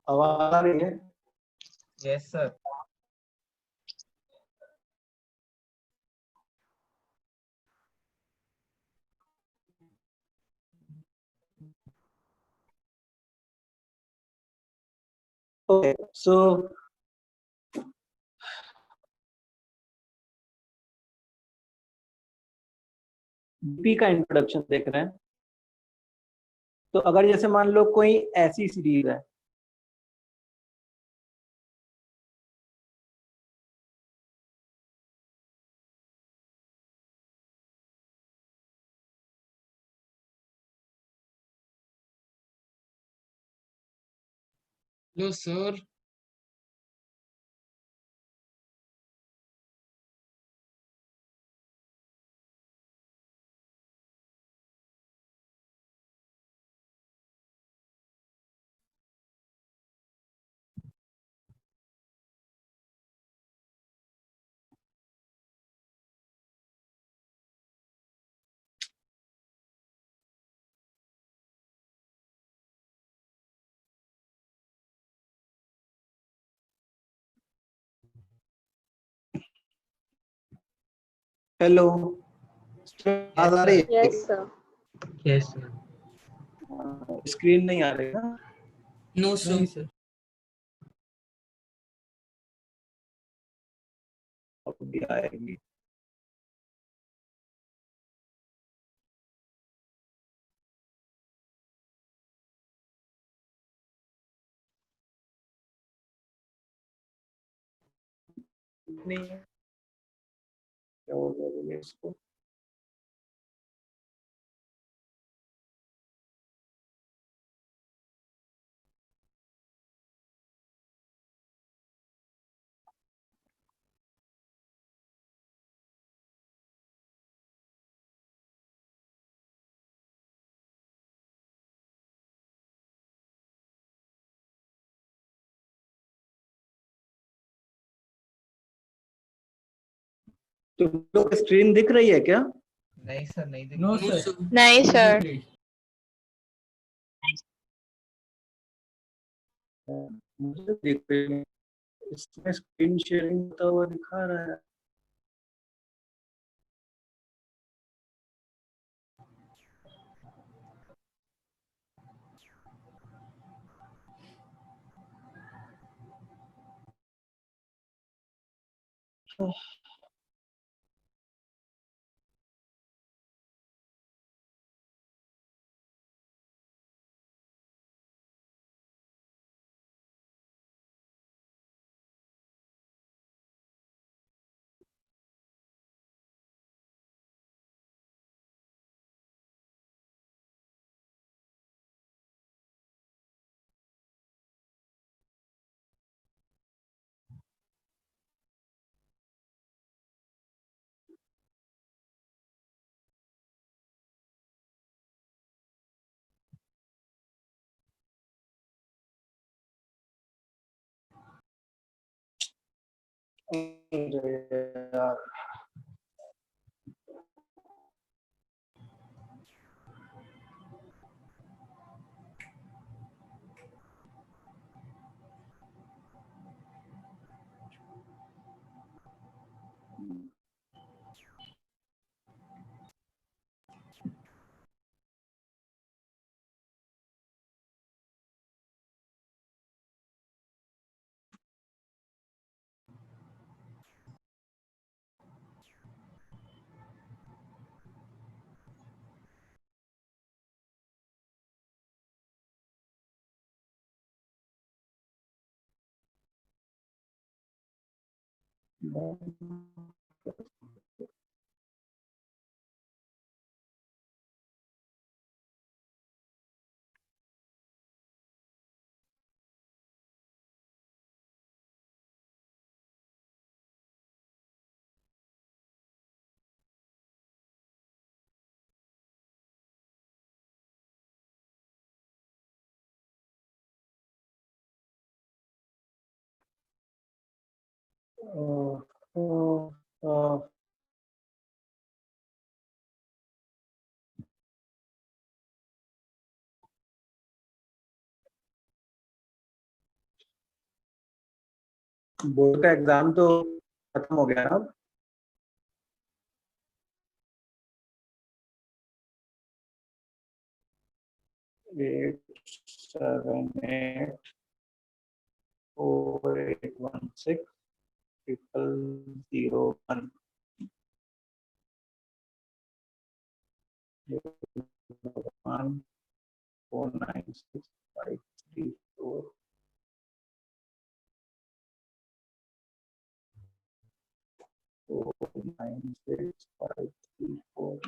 आवाज आ रही है? Yes sir. Okay, so DP का इंट्रोडक्शन देख रहे हैं। तो अगर जैसे मान लो कोई ऐसी सीरीज है, लो सर। हेलो, आवाज आ रही है? Yes, sir. Yes sir. Screen नहीं आ रही ना? नो नहीं सर। सर। अब भी आएगी। नहीं है, क्या हो गया इसको? तुम लोग स्क्रीन दिख रही है क्या? नहीं सर, नहीं दिख नो नो सर। सर। नहीं, sir. मुझे दिख रही है, इसमें स्क्रीन शेयरिंग होता हुआ दिखा रहा है। अरे यार, ओ, ओ, ओ, बोर्ड का एग्जाम तो खत्म हो गया ना? 8784816001 496534 496534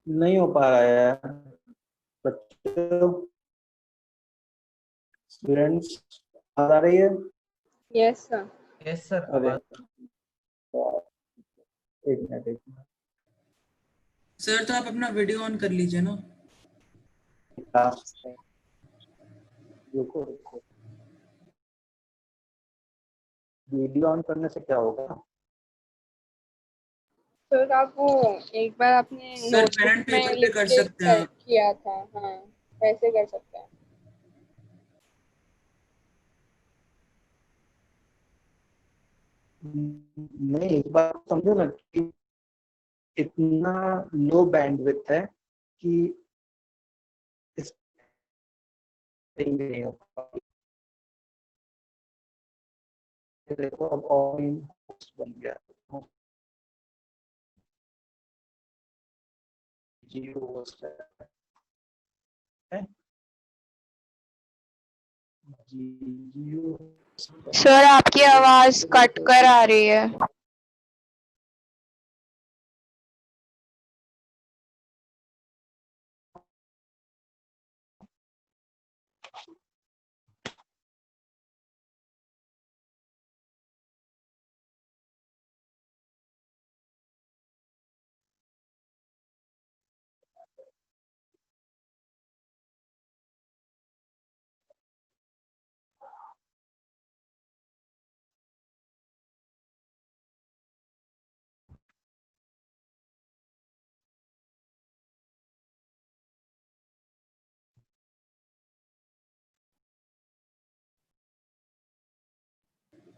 नहीं हो पा रहा है यार बच्चों। स्टूडेंट्स आ रही है? Yes sir. Yes sir. अरे एक मिनट सर तो आप अपना वीडियो ऑन कर लीजिए ना। रुको रुको, वीडियो ऑन करने से क्या होगा? सर आप वो एक बार आपने सर पेन एंड नोटबुक में पेपर पे लिख कर के सकते हैं आप। किया था, हाँ वैसे कर सकते हैं। नहीं, एक बार समझो ना कि इतना लो बैंडविड्थ है कि इस नहीं हो पाएगी। देखो अब ऑन बन गया, जीरो है, सर आपकी आवाज कट कर आ रही है।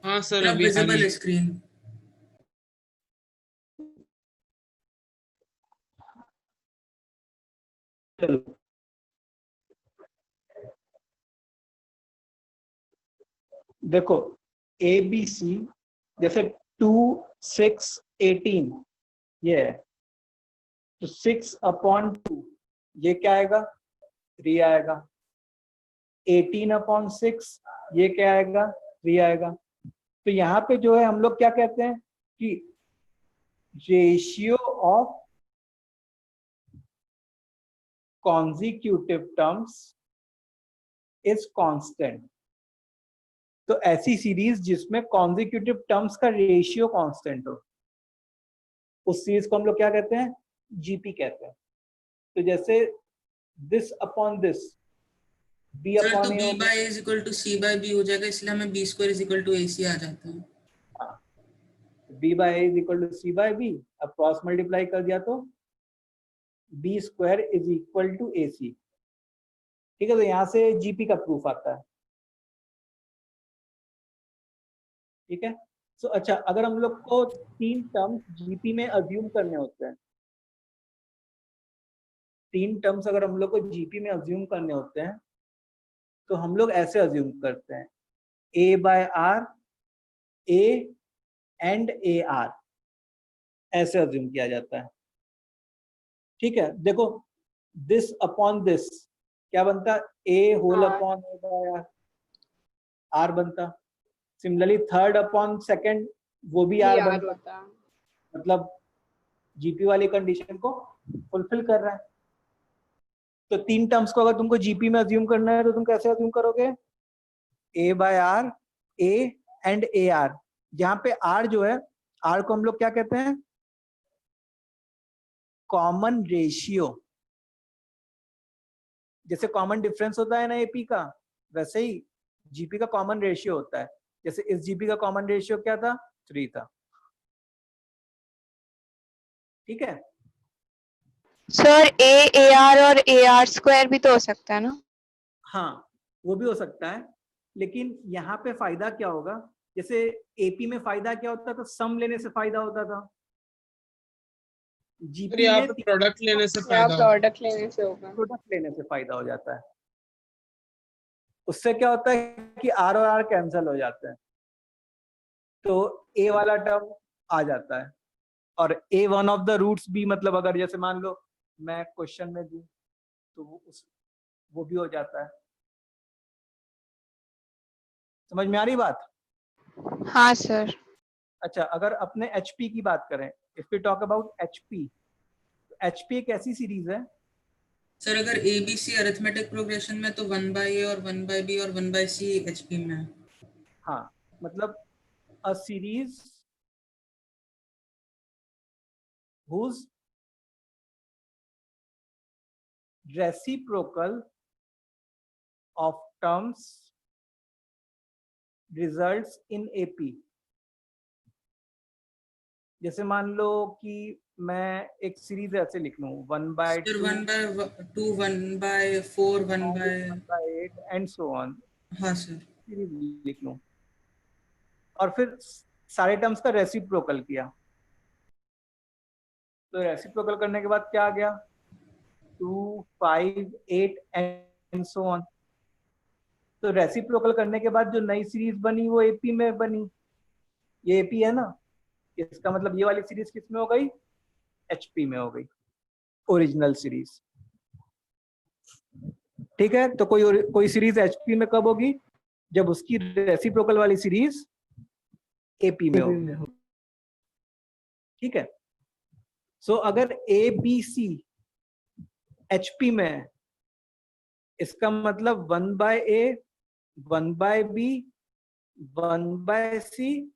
हाँ सर अब अभी आ रही विजिबल है है। स्क्रीन। चलो देखो ए बी सी, जैसे 2 6 18 ये है, तो 6/2 ये क्या आएगा? 3 आएगा। 18/6 ये क्या आएगा? 3 आएगा। तो यहाँ पे जो है हम लोग क्या कहते हैं कि ratio of consecutive terms is constant. तो ऐसी सीरीज जिसमें कॉन्जिक्यूटिव टर्म्स का रेशियो कांस्टेंट हो, उस सीरीज को हम लोग क्या कहते हैं? जीपी कहते हैं। तो जैसे this upon this, B sir तो अपॉन ए b हो गया, by is equal to C by B हो जाएगा, इसलिए हमें b square is equal to ac आ जाता है। B by A is equal to C by B. अब क्रॉस मल्टीप्लाई कर दिया तो B square is equal to A C. ठीक है, तो यहां से जीपी का प्रूफ आता है। ठीक है, तो अच्छा, अगर हम लोग को 3 टर्म्स जीपी में अज्यूम करने होते हैं, 3 टर्म्स अगर हम लोग को जीपी में अज्यूम करने होते हैं, तो हम लोग ऐसे अज्यूम करते हैं A by R, A and A R, ऐसे अज्यूम किया जाता है। ठीक है, देखो दिस अपॉन दिस क्या बनता है? ए होल हाँ। Upon a by r. R बनता। सिमिलरली थर्ड अपॉन सेकंड वो भी आर आर बनता, होता। मतलब जीपी वाली कंडीशन को फुलफिल कर रहा है। तो तीन टर्म्स को अगर तुमको जीपी में अज्यूम करना है तो तुम कैसे अज्यूम करोगे? A by R, A and A R. जहां पे आर जो है, आर को हम लोग क्या कहते हैं? Common ratio. जैसे कॉमन डिफरेंस होता है ना एपी का, वैसे ही जीपी का कॉमन रेशियो होता है। जैसे इस जीपी का कॉमन रेशियो क्या था? 3 था। ठीक है। सर ए आर और ए आर स्क्वायर भी तो हो सकता है ना? हाँ, वो भी हो सकता है, लेकिन यहाँ पे फायदा क्या होगा? जैसे एपी में फायदा क्या होता था? सम लेने से फायदा होता था। फिर जीपी यहाँ में पे प्रोडक्ट लेने से या फायदा होता है। प्रोडक्ट लेने से होगा। प्रोडक्ट लेने से फायदा हो जाता है। उससे क्या होता है कि आर और आर कैंसिल हो जाते हैं, तो ए वाला टर्म आ जाता है। और ए वन ऑफ द रूट्स भी, मतलब अगर जैसे मान लो मैं क्वेश्चन में दूं तो वो भी हो जाता है। समझ में आ रही बात? हाँ सर। अच्छा, अगर अपने एचपी की बात करें, if we talk about HP, HP एक ऐसी सीरीज है। सर अगर एबीसी अरिथमेटिक प्रोग्रेशन में तो 1/a और 1/b और 1/c एचपी में है। हाँ, मतलब a series whose reciprocal of terms results in AP। जैसे मान लो कि मैं एक सीरीज ऐसे लिख लूं 1/2, 1/2, 1/4, 1/8 एंड सो ऑन, हाँ सर। सीरीज लिख लूं और फिर सारे टर्म्स का रेसिप्रोकल किया, तो रेसिप्रोकल करने के बाद क्या आ गया? 2, 5, 8 एंड सो ऑन। तो रेसिप्रोकल करने के बाद जो नई सीरीज बनी वो एपी में बनी। ये एपी है ना, इसका मतलब ये वाली सीरीज किस में हो गई? एचपी में हो गई, ओरिजिनल सीरीज। ठीक है, तो कोई सीरीज एचपी में कब होगी? जब उसकी रेसिप्रोकल वाली सीरीज एपी में होगी। ठीक है। सो अगर ए बी सी एचपी में है, इसका मतलब 1/a, 1/b, 1/c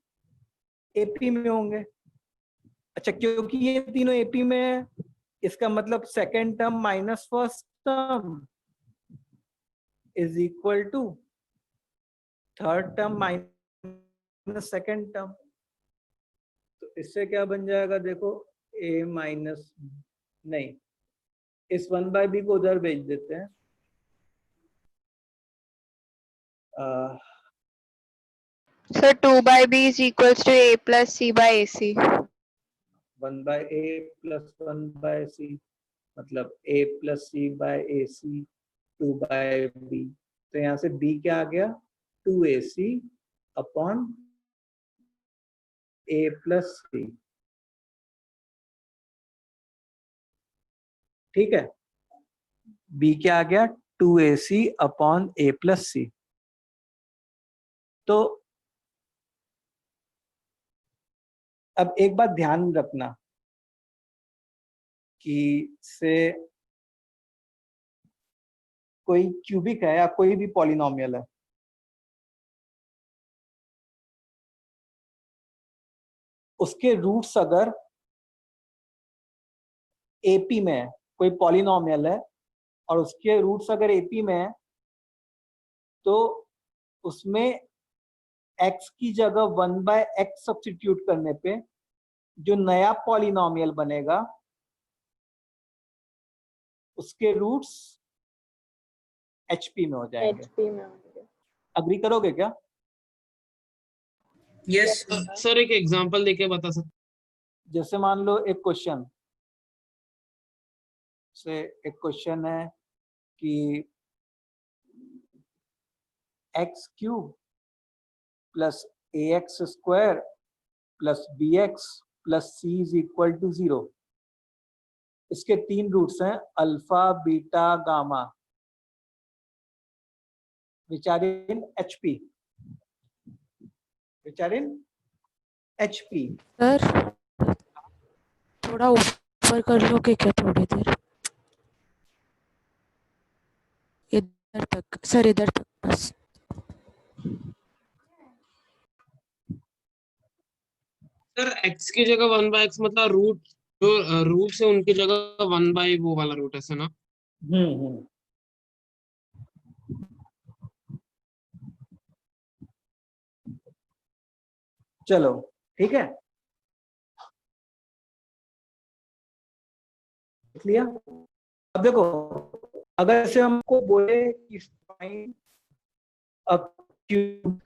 एपी में होंगे। अच्छा, क्योंकि ये तीनों एपी में है, इसका मतलब second term minus first term is equal to third term minus second term. तो इससे क्या बन जाएगा? देखो, a माइनस, नहीं, इस 1/b को उधर भेज देते हैं। Sir 2/b is equals to a plus c by ac। 1/a plus 1/c, मतलब a plus c by ac 2/b। तो यहाँ से b क्या आ गया? 2ac upon a plus c। ठीक है, b क्या आ गया? 2ac upon a plus c। तो अब एक बात ध्यान रखना कि से कोई क्यूबिक है या कोई भी पॉलिनोमियल है, उसके रूट्स अगर एपी में है, कोई पॉलिनोमियल है और उसके रूट्स अगर एपी में है, तो उसमें x की जगह 1/x सब्स्टिट्यूट करने पे जो नया पॉलिनोमियल बनेगा उसके रूट्स एचपी में हो जाएंगे। एचपी में होंगे। अग्री करोगे क्या? यस सर एक एग्जांपल देके बता सकते? जैसे मान लो एक क्वेश्चन है कि x cube plus ax square plus bx plus c is equal to 0। इसके 3 रूट्स हैं, alpha, beta, gamma, which are in HP. which are in HP. Sir थोड़ा ऊपर कर लोगे क्या थोड़ी देर? इधर तक सर, इधर तक बस। सर x की जगह 1/x मतलब रूट, जो रूट से उनकी जगह 1/, वो वाला रूट ऐसा ना? हम्म। चलो ठीक है, देख लिया। अब देखो, अगर से हमको बोले कि फाइंड अ क्यूब,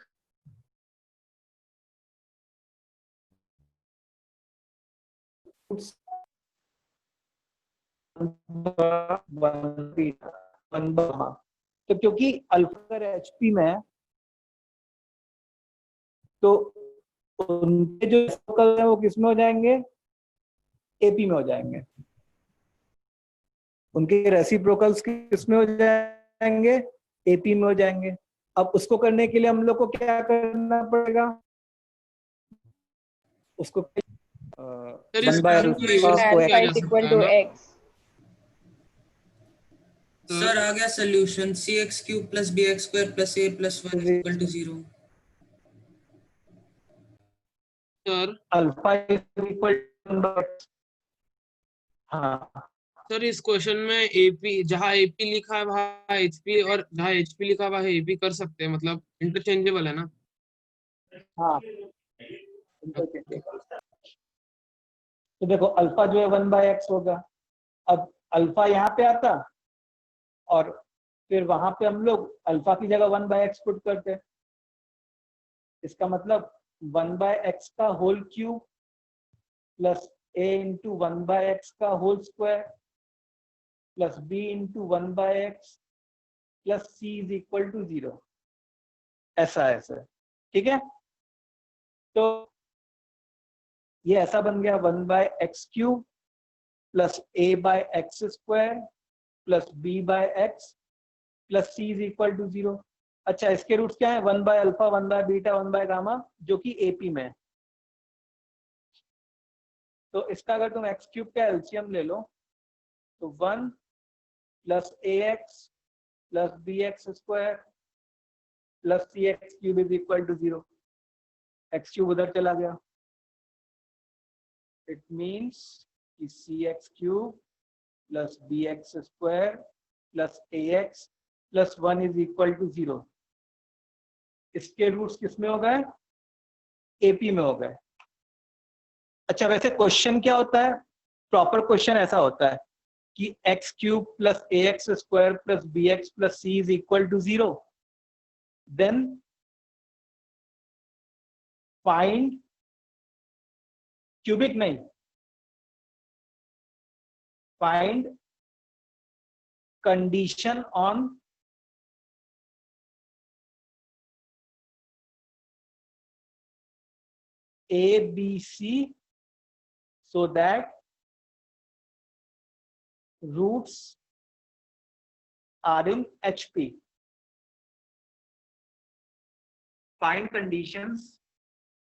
तो क्योंकि अल्फा एचपी में है, तो उनके जो सर्कल है वो किसमें हो जाएंगे? एपी में हो जाएंगे। उनके रेसिप्रोकल्स किसमें हो जाएंगे? एपी में हो जाएंगे। अब उसको करने के लिए हम लोग को क्या करना पड़ेगा? उसको सर 1 by इस alpha इक्वेशन को किया alpha जा is सकता equal है to ना? x. सर आ गया solution, cx³ + bx² + a + 1 = 0। Sir alpha is equal to 1 by x। हाँ, सर इस क्वेश्चन में एपी, जहाँ एपी लिखा है वहाँ एचपी, और जहाँ एचपी लिखा है वहाँ एपी कर सकते हैं, मतलब इंटरचेंजेबल है ना? हाँ। तो देखो अल्फा जो है 1 by x होगा। अब अल्फा यहाँ पे आता और फिर वहां पे हम लोग अल्फा की जगह 1 by x पुट करते। इसका मतलब 1 by x का whole cube plus a into 1 by x का whole square plus b into 1 by x plus c is equal to 0। ऐसा ऐसा, ठीक है। तो ये ऐसा बन गया 1 by x cube plus a by x square plus b by x plus c is equal to 0। अच्छा, इसके रूट्स क्या है? 1 by alpha, 1 by beta, 1 by gamma, जो कि एपी में है। तो इसका अगर तुम x क्यूब का एलसीएम ले लो तो 1 plus ax plus bx square plus cx cube is equal to 0। x cube उधर चला गया, इट मीन्स कि cx cube plus bx square plus ax plus 1 is equal to 0। इसके रूट्स किसमें हो गए? एपी में हो गए। अच्छा, वैसे क्वेश्चन क्या होता है? प्रॉपर क्वेश्चन ऐसा होता है कि x cube plus ax square plus bx plus c is equal to 0, then find cubic, नहीं, find condition on A, B, C so that roots are in HP. Find conditions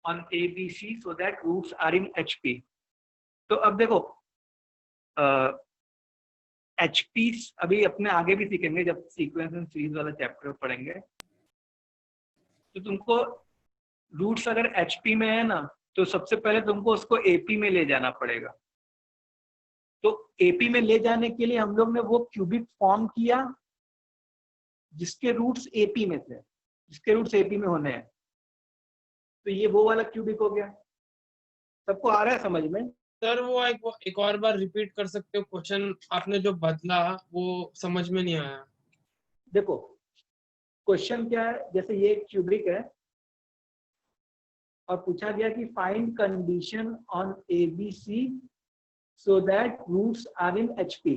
on A, B, C so that roots are in HP. तो अब देखो HP अभी अपने आगे भी सीखेंगे जब सीक्वेंस एंड सीरीज वाला चैप्टर पढ़ेंगे। तो तुमको रूट्स अगर HP में है ना, तो सबसे पहले तुमको उसको AP में ले जाना पड़ेगा। तो AP में ले जाने के लिए हम लोग ने वो क्यूबिक फॉर्म किया जिसके रूट्स AP में थे, जिसके रूट्स AP में होने हैं। तो ये वो वाला क्यूबिक हो गया। सबको आ रहा है समझ में? सर वो एक और बार रिपीट कर सकते हो? क्वेश्चन आपने जो बदला वो समझ में नहीं आया। देखो क्वेश्चन क्या है, जैसे ये क्यूबिक है और पूछा गया कि find condition on ABC so that roots are in HP।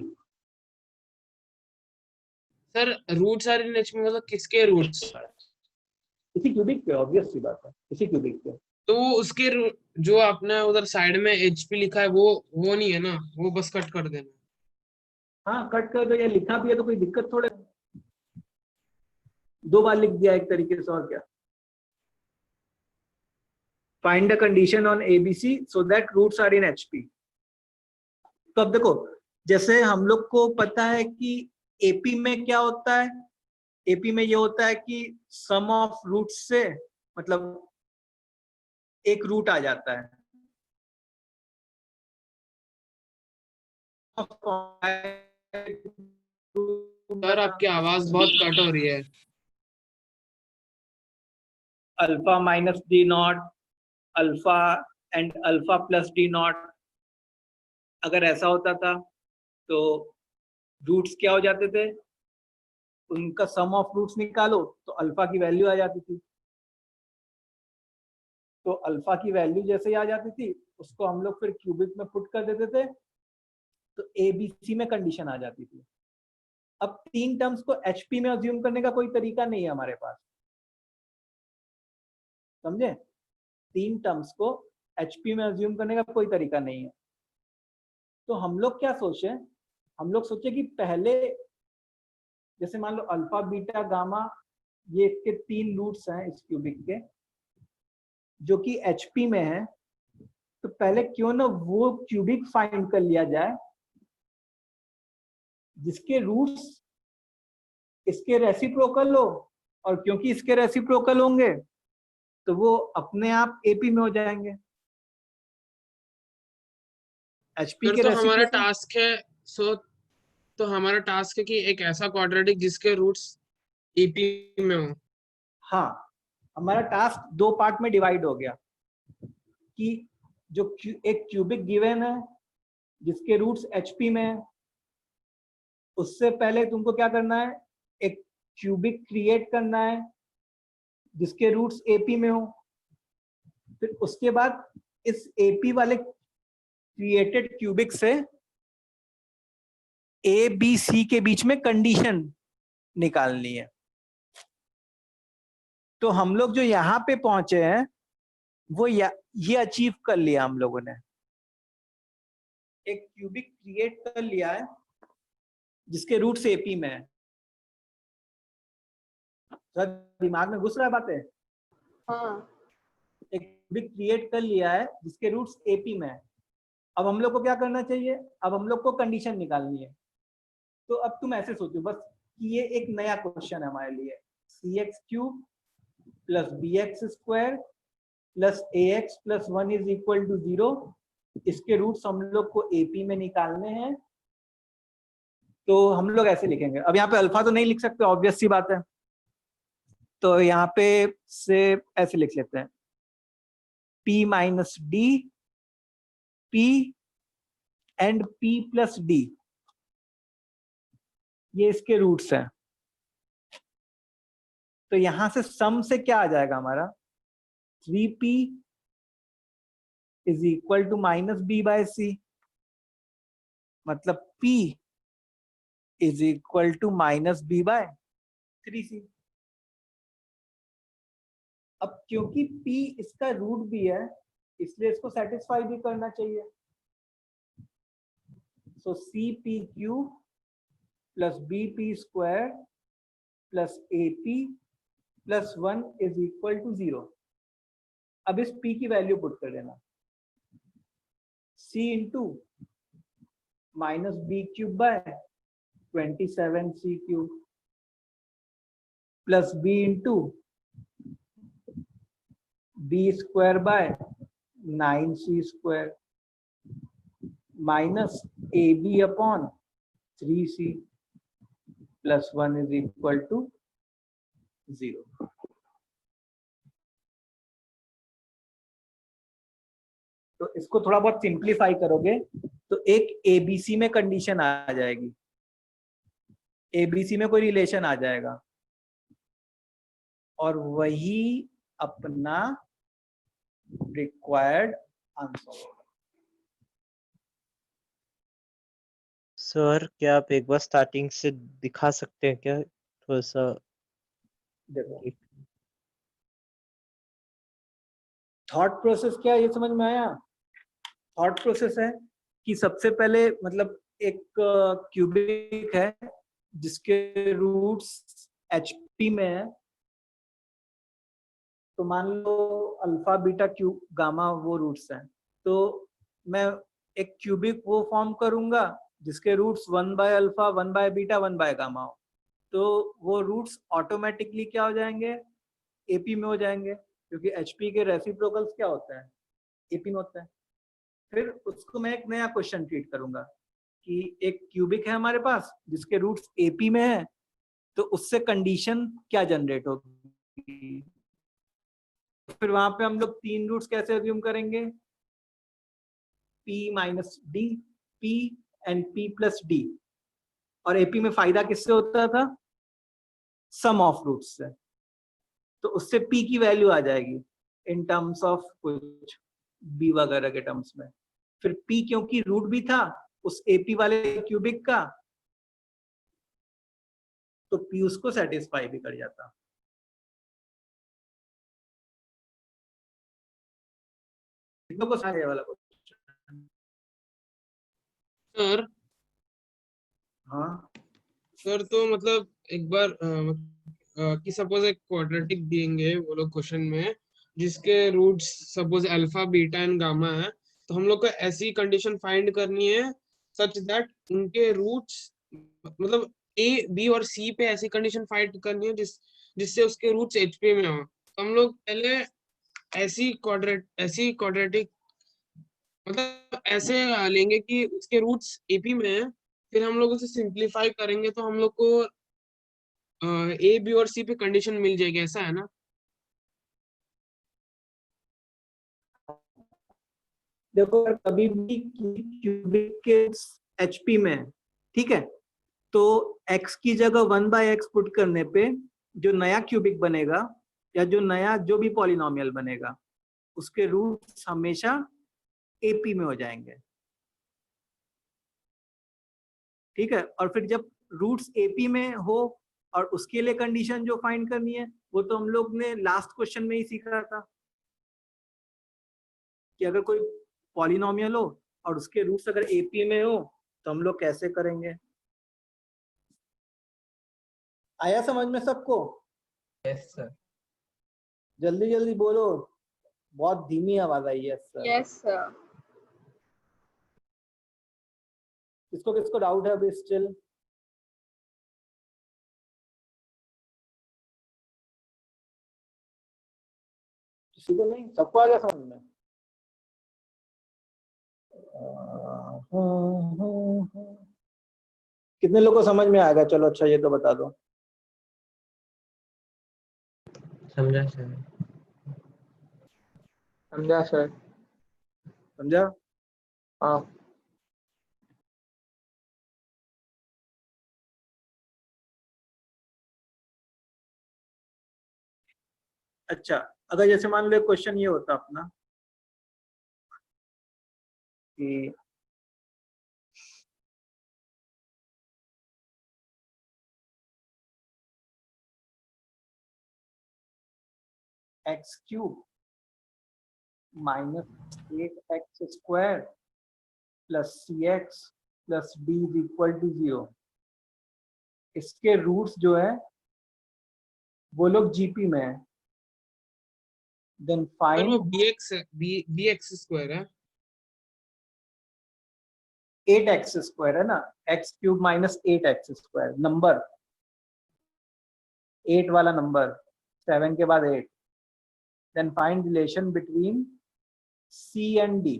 Sir roots are in HP मतलब किसके रूट्स? इसी क्यूबिक पे, ऑब्वियस सी बात है, इसी क्यूबिक पे। तो वो उसके जो आपने उधर साइड में एचपी लिखा है वो नहीं है ना, वो बस कट कर देना। हाँ कट कर दो, या लिखा भी है तो कोई दिक्कत थोड़े, 2 बार लिख दिया एक तरीके से, और क्या। Find the condition on ABC so that roots are in HP. तो अब देखो, जैसे हम लोग को पता है कि एपी में क्या होता है, एपी में ये होता है कि सम ऑफ रूट्स से मतलब एक रूट आ जाता है। सर आपकी आवाज बहुत कट हो रही है। Alpha minus d naught, alpha and alpha plus d not, अगर ऐसा होता था तो रूट्स क्या हो जाते थे, उनका सम ऑफ रूट्स निकालो तो अल्फा की वैल्यू आ जाती थी। तो अल्फा की वैल्यू जैसे ही आ जाती थी उसको हम लोग फिर क्यूबिक में पुट कर देते थे, तो एबीसी में कंडीशन आ जाती थी। अब तीन टर्म्स को एचपी में अज्यूम करने का कोई तरीका नहीं है हमारे पास, समझे? तीन टर्म्स को एचपी में अज्यूम करने का कोई तरीका नहीं है। तो हम लोग क्या सोचे, हम लोग सोचे कि पहले जैसे मान लो अल्फा बीटा गामा, ये इसके तीन रूट्स हैं इस क्यूबिक के जो कि एचपी में है। तो पहले क्यों ना वो क्यूबिक फाइंड कर लिया जाए जिसके रूट्स इसके रेसिप्रोकल हो, और क्योंकि इसके रेसिप्रोकल होंगे तो वो अपने आप एपी में हो जाएंगे। एचपी सर के तो हमारा रेसिप्रोकल, टास्क है तो हमारा टास्क है कि एक ऐसा क्वाड्रेटिक जिसके रूट्स ईपी में हो। हाँ, हमारा टास्क दो पार्ट में डिवाइड हो गया कि जो एक क्यूबिक गिवन है जिसके रूट्स एचपी में है, उससे पहले तुमको क्या करना है, एक क्यूबिक क्रिएट करना है जिसके रूट्स एपी में हो। फिर उसके बाद इस एपी वाले क्रिएटेड क्यूबिक से ए बी सी के बीच में कंडीशन निकालनी है। तो हम लोग जो यहाँ पे पहुंचे हैं वो ये अचीव कर लिया हम लोगों ने, एक क्यूबिक क्रिएट कर लिया है जिसके रूट्स एपी में है। तो दिमाग में घुस रहा है बातें? हाँ, एक क्यूबिक क्रिएट कर लिया है जिसके रूट्स एपी में है। अब हम लोग को क्या करना चाहिए, अब हम लोग को कंडीशन निकालनी है। तो अब तुम ऐसे सोचो बस कि ये एक नया क्वेश्चन है हमारे लिए, C X cube plus B x square plus A X plus 1 is equal to 0, इसके रूट्स हम लोग को एपी में निकालने हैं। तो हम लोग ऐसे लिखेंगे, अब यहाँ पे अल्फा तो नहीं लिख सकते, ऑब्वियस सी बात है, तो यहाँ पे से ऐसे लिख लेते हैं, p minus D p and p plus D, ये इसके रूट्स हैं। तो यहां से सम से क्या आ जाएगा हमारा, 3p is equal to minus B by C, मतलब p is equal to minus B by 3c। अब क्योंकि p इसका रूट भी है इसलिए इसको सेटिस्फाई भी करना चाहिए। So C P cube plus B P square plus A P plus 1 is equal to 0। अब इस p की वैल्यू पुट कर देना, c into minus b cube by 27c cube plus b into b square by 9c square minus a b upon 3c plus 1 is equal to 0। तो इसको थोड़ा बहुत simplify करोगे तो एक एबीसी में कंडीशन आ जाएगी, एबीसी में कोई रिलेशन आ जाएगा और वही अपना रिक्वायर्ड आंसर होगा। सर क्या आप एक बार स्टार्टिंग से दिखा सकते हैं क्या, थोड़ा सा? देखो थॉट प्रोसेस क्या है ये समझ में आया? थॉट प्रोसेस है कि सबसे पहले मतलब एक क्यूबिक है जिसके रूट्स एचपी में है। तो मान लो अल्फा बीटा क्यूब गामा वो रूट्स हैं, तो मैं एक क्यूबिक वो फॉर्म करूंगा जिसके roots 1 by alpha 1 by beta 1 by gamma हो, तो वो रूट्स ऑटोमेटिकली क्या हो जाएंगे, एपी में हो जाएंगे, क्योंकि एचपी के रेसिप्रोकल्स क्या होता है, एपी में होता है। फिर उसको मैं एक नया क्वेश्चन ट्रीट करूंगा कि एक क्यूबिक है हमारे पास जिसके रूट्स एपी में है, तो उससे कंडीशन क्या जनरेट होगी। फिर वहां पे हम लोग 3 रूट्स कैसे अज्यूम करेंगे, p minus D, p and p plus D, और एपी में फायदा किससे होता था, सम ऑफ रूट्स से, तो उससे p की वैल्यू आ जाएगी इन टर्म्स ऑफ कुछ b वगैरह के टर्म्स में। फिर p क्योंकि रूट भी था उस एपी वाले क्यूबिक का, तो p उसको सेटिस्फाई भी कर जाता। को सारे वाला क्वेश्चन। सर हाँ सर तो मतलब एक बार कि सपोज एक क्वाड्रेटिक देंगे वो लोग क्वेश्चन में जिसके roots suppose alpha beta and gamma है, तो हम लोग को ऐसी कंडीशन फाइंड करनी है सच दैट उनके रूट्स मतलब ए बी और सी पे ऐसी कंडीशन फाइंड करनी है जिससे उसके रूट्स एचपी में हो। तो हम लोग पहले ऐसी क्वाड्रेटिक मतलब ऐसे लेंगे कि उसके रूट्स एपी में है, फिर हम लोग उसे सिंप्लीफाई करेंगे तो हम लोग को ए बी और सी पे कंडीशन मिल जाएगी, ऐसा है ना। देखो अगर कभी भी क्यूबिक के एचपी में है, ठीक है, तो x की जगह 1 बाय एक्स पुट करने पे जो नया क्यूबिक बनेगा या जो नया जो भी पॉलिनोमियल बनेगा उसके रूट्स हमेशा एपी में हो जाएंगे, ठीक है। और फिर जब रूट्स एपी में हो और उसके लिए कंडीशन जो फाइंड करनी है वो तो हम लोग ने लास्ट क्वेश्चन में ही सीखा था कि अगर कोई पॉलिनोमियल हो और उसके रूट्स अगर एपी में हो तो हम लोग कैसे करेंगे। आया समझ में सबको? Yes sir. जल्दी जल्दी बोलो, बहुत धीमी आवाज आई है सर। Yes sir. किसको किसको डाउट है अभी स्टिल? किसी को नहीं, सबको आ गया समझ में? कितने लोगों को समझ में आ गया? चलो अच्छा ये तो बता दो। समझा सर। समझा सर। समझा? हाँ। अच्छा, अगर जैसे मान लो क्वेश्चन ये होता अपना कि x cube minus 8x square plus c x plus d is equal to 0, इसके रूट्स जो है वो लोग जीपी में है, देन सर वो फाइंड बी एक्स स्क्वायर है। 8x स्क्वायर है ना, x cube minus 8x square, number 8 वाला नंबर, 7 के बाद 8, then find relation between C and D।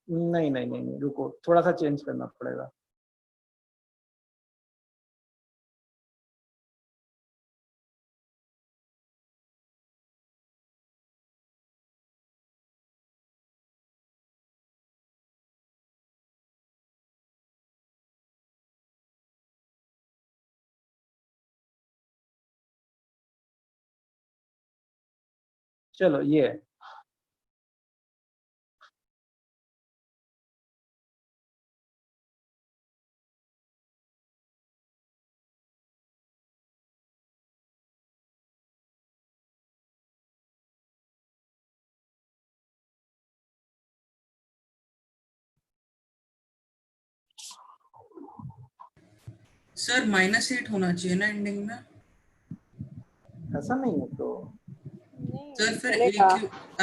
नहीं नहीं नहीं नहीं, रुको थोड़ा सा चेंज करना पड़ेगा। चलो ये है, सर -8 होना चाहिए ना एंडिंग में। ऐसा नहीं है तो नहीं सर फिर चलेगा।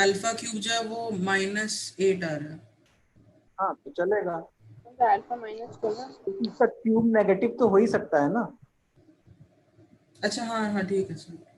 अल्फा क्यूब जो है वो -8 आ रहा है। हाँ तो चलेगा। तो अल्फा -2 ना। इसका क्यूब नेगेटिव तो हो ही सकता है ना। अच्छा हाँ हाँ ठीक है सर।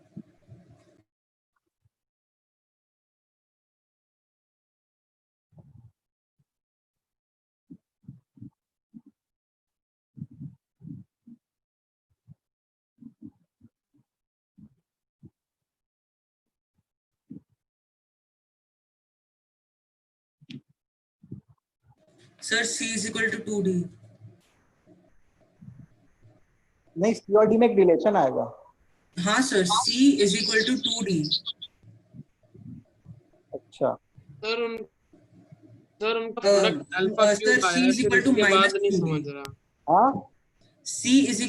Sir C = 2D। नहीं, सी और डी में एक रिलेशन आएगा। हाँ सर C = 2D। अच्छा, सर उन सर उनका प्रोडक्ट अल्फा सर क्यूब आया C है, फिर = उसके बाद नहीं -2D। समझ रहा। हाँ C =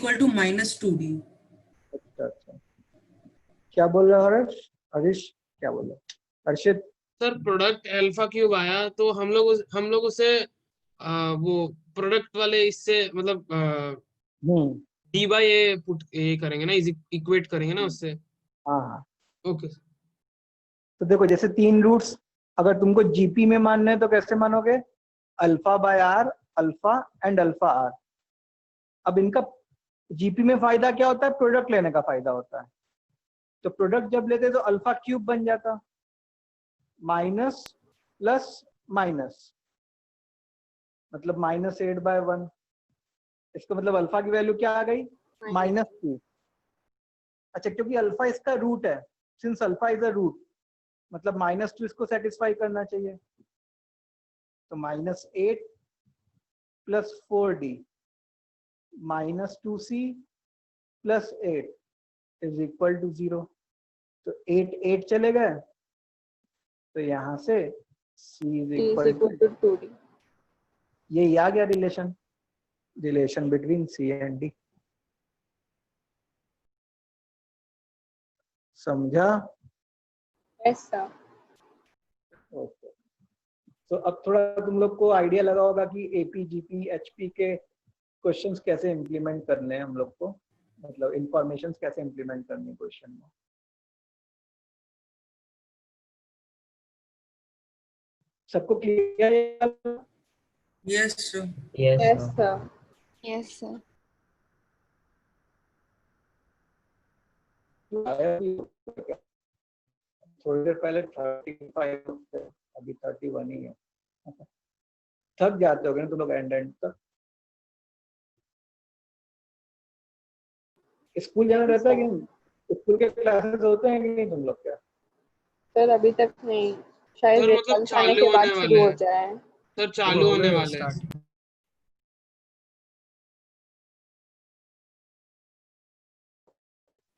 -2D। अच्छा अच्छा, क्या बोल रहे हो हर्ष? हरीश क्या बोल रहे हो? हर्षित? सर प्रोडक्ट अल्फा क्यूब आया तो हम लोग उसे वो प्रोडक्ट वाले इससे मतलब हम्म, डी बाई ए पुट ये करेंगे ना, इक्वेट करेंगे ना उससे। हाँ हाँ। ओके। तो देखो, जैसे 3 रूट्स अगर तुमको जीपी में मानने हैं तो कैसे मानोगे? Alpha by r, alpha and alpha r. अब इनका जीपी में फायदा क्या होता है? प्रोडक्ट लेने का फायदा होता है। तो प्रोडक्ट जब लेते तो अल्फा क्यूब बन जाता, माइनस प्लस माइनस, मतलब -8/1। इसका मतलब अल्फा की वैल्यू क्या आ गई? -2। अच्छा, क्योंकि अल्फा इसका रूट है, since alpha is a root, मतलब -2 इसको सेटिस्फाई करना चाहिए। तो -8 + 4d -2c + 8 = 0। तो 8 8 चले गए, तो यहाँ से c = 2D। यही आ गया relation between C and D। समझा? ऐसा। ओके। तो अब थोड़ा तुम लोग को आइडिया लगा होगा कि एपी जीपी एचपी के क्वेश्चंस कैसे इम्प्लीमेंट करने हैं हम लोग को, मतलब इंफॉर्मेशन कैसे इम्प्लीमेंट करनी है क्वेश्चन में। सबको क्लियर है? Yes sir. Yes sir. Yes sir. थोड़ी देर पहले 35 थे, अभी 31 ही है। थक जाते हो ना तुम लोग एंड तक। स्कूल जाना रहता है कि नहीं? स्कूल के क्लासेस होते हैं कि नहीं तुम लोग? क्या सर अभी तक नहीं, शायद सर मतलब रिजल्ट आने चालू के बाद होने वाले शुरू हो हैं। जाए। सर वो चालू हो होने गए वाले हैं। स्टार्ट।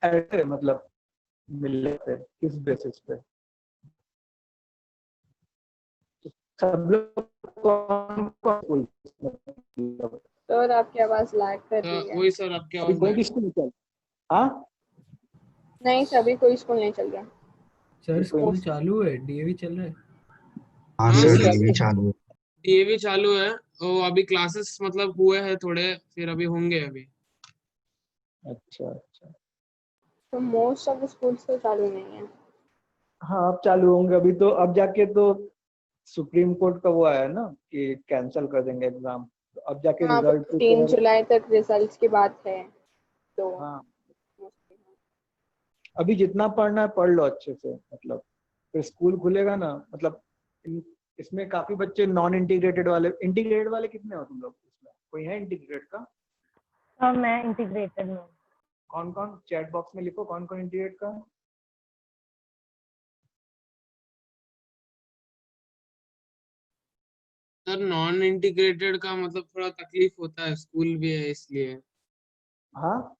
ऐसे मतलब मिले थे किस बेसिस पे? सब लोग कौन कौन स्कूल? सर आपकी आवाज लैग कर रही है। वही सर आपकी अभी आवाज कोई लग भी स्कूल चल? हाँ, नहीं सभी कोई स्कूल नहीं चल रहा। सर स्कूल मोस्ट चालू है, डीएवी चल रहा है। हाँ यही सर चल चालू है। डीएवी चालू है और अभी क्लासेस मतलब हुए हैं थोड़े, फिर अभी होंगे अभी। अच्छा अच्छा। तो मोस्ट ऑफ द स्कूल्स तो चालू नहीं है। हाँ, अब चालू होंगे। अभी तो अब जाके तो सुप्रीम कोर्ट का वो आया है ना कि कैंसिल कर देंगे एग्जाम, तो अब जाके हाँ, रिजल्ट 3 जुलाई तक रिजल्ट्स की बात है तो। हाँ, अभी जितना पढ़ना है पढ़ लो अच्छे से, मतलब फिर स्कूल खुलेगा ना, मतलब इसमें काफी बच्चे नॉन इंटीग्रेटेड वाले, इंटीग्रेटेड वाले कितने हो तुम लोग इसमें? कोई है इंटीग्रेट का? हाँ मैं इंटीग्रेटेड में। कौन कौन? चैट बॉक्स में लिखो कौन कौन इंटीग्रेट का। सर नॉन इंटीग्रेटेड का मतलब थोड़ा तकलीफ होता है, स्कूल भी है इसलिए। हाँ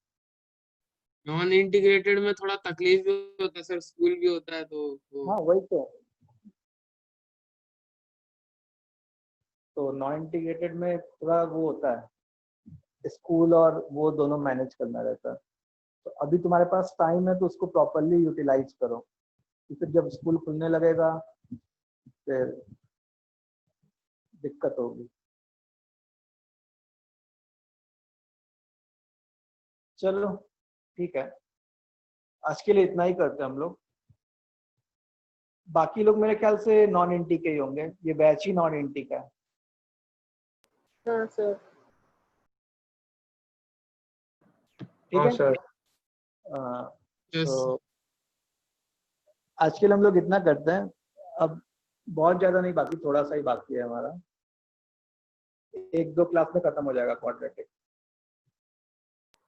नॉन इंटीग्रेटेड में थोड़ा तकलीफ भी होता है सर, स्कूल भी होता है तो हाँ, वही तो नॉन इंटीग्रेटेड में थोड़ा वो होता है, स्कूल और वो दोनों मैनेज करना रहता है। तो अभी तुम्हारे पास टाइम है तो उसको प्रॉपरली यूटिलाइज करो, फिर जब स्कूल खुलने लगेगा फिर दिक्कत होगी। चलो ठीक है, आज के लिए इतना ही करते हैं हम लोग। बाकी लोग मेरे ख्याल से नॉन इंटी के ही होंगे, ये बैच ही नॉन इंटी का है। हाँ सर। ठीक हाँ है सर। Yes. तो आज के लिए हम लोग इतना करते हैं, अब बहुत ज्यादा नहीं बाकी, थोड़ा सा ही बाकी है हमारा, 1-2 क्लास में खत्म हो जाएगा क्वाड्रेटिक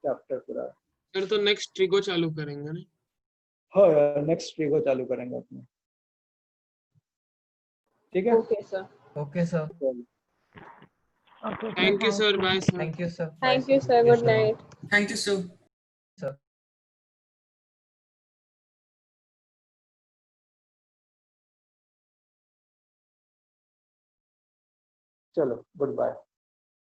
चैप्टर पूरा। फिर तो नेक्स्ट ट्रिगो चालू करेंगे ना। हाँ यार, नेक्स्ट ट्रिगो चालू करेंगे अपने। ठीक है, okay sir. Okay sir. Okay, thank you sir, bye sir. Thank you sir. Thank you sir, good night. Thank you sir. Sir. चलो गुड बाय।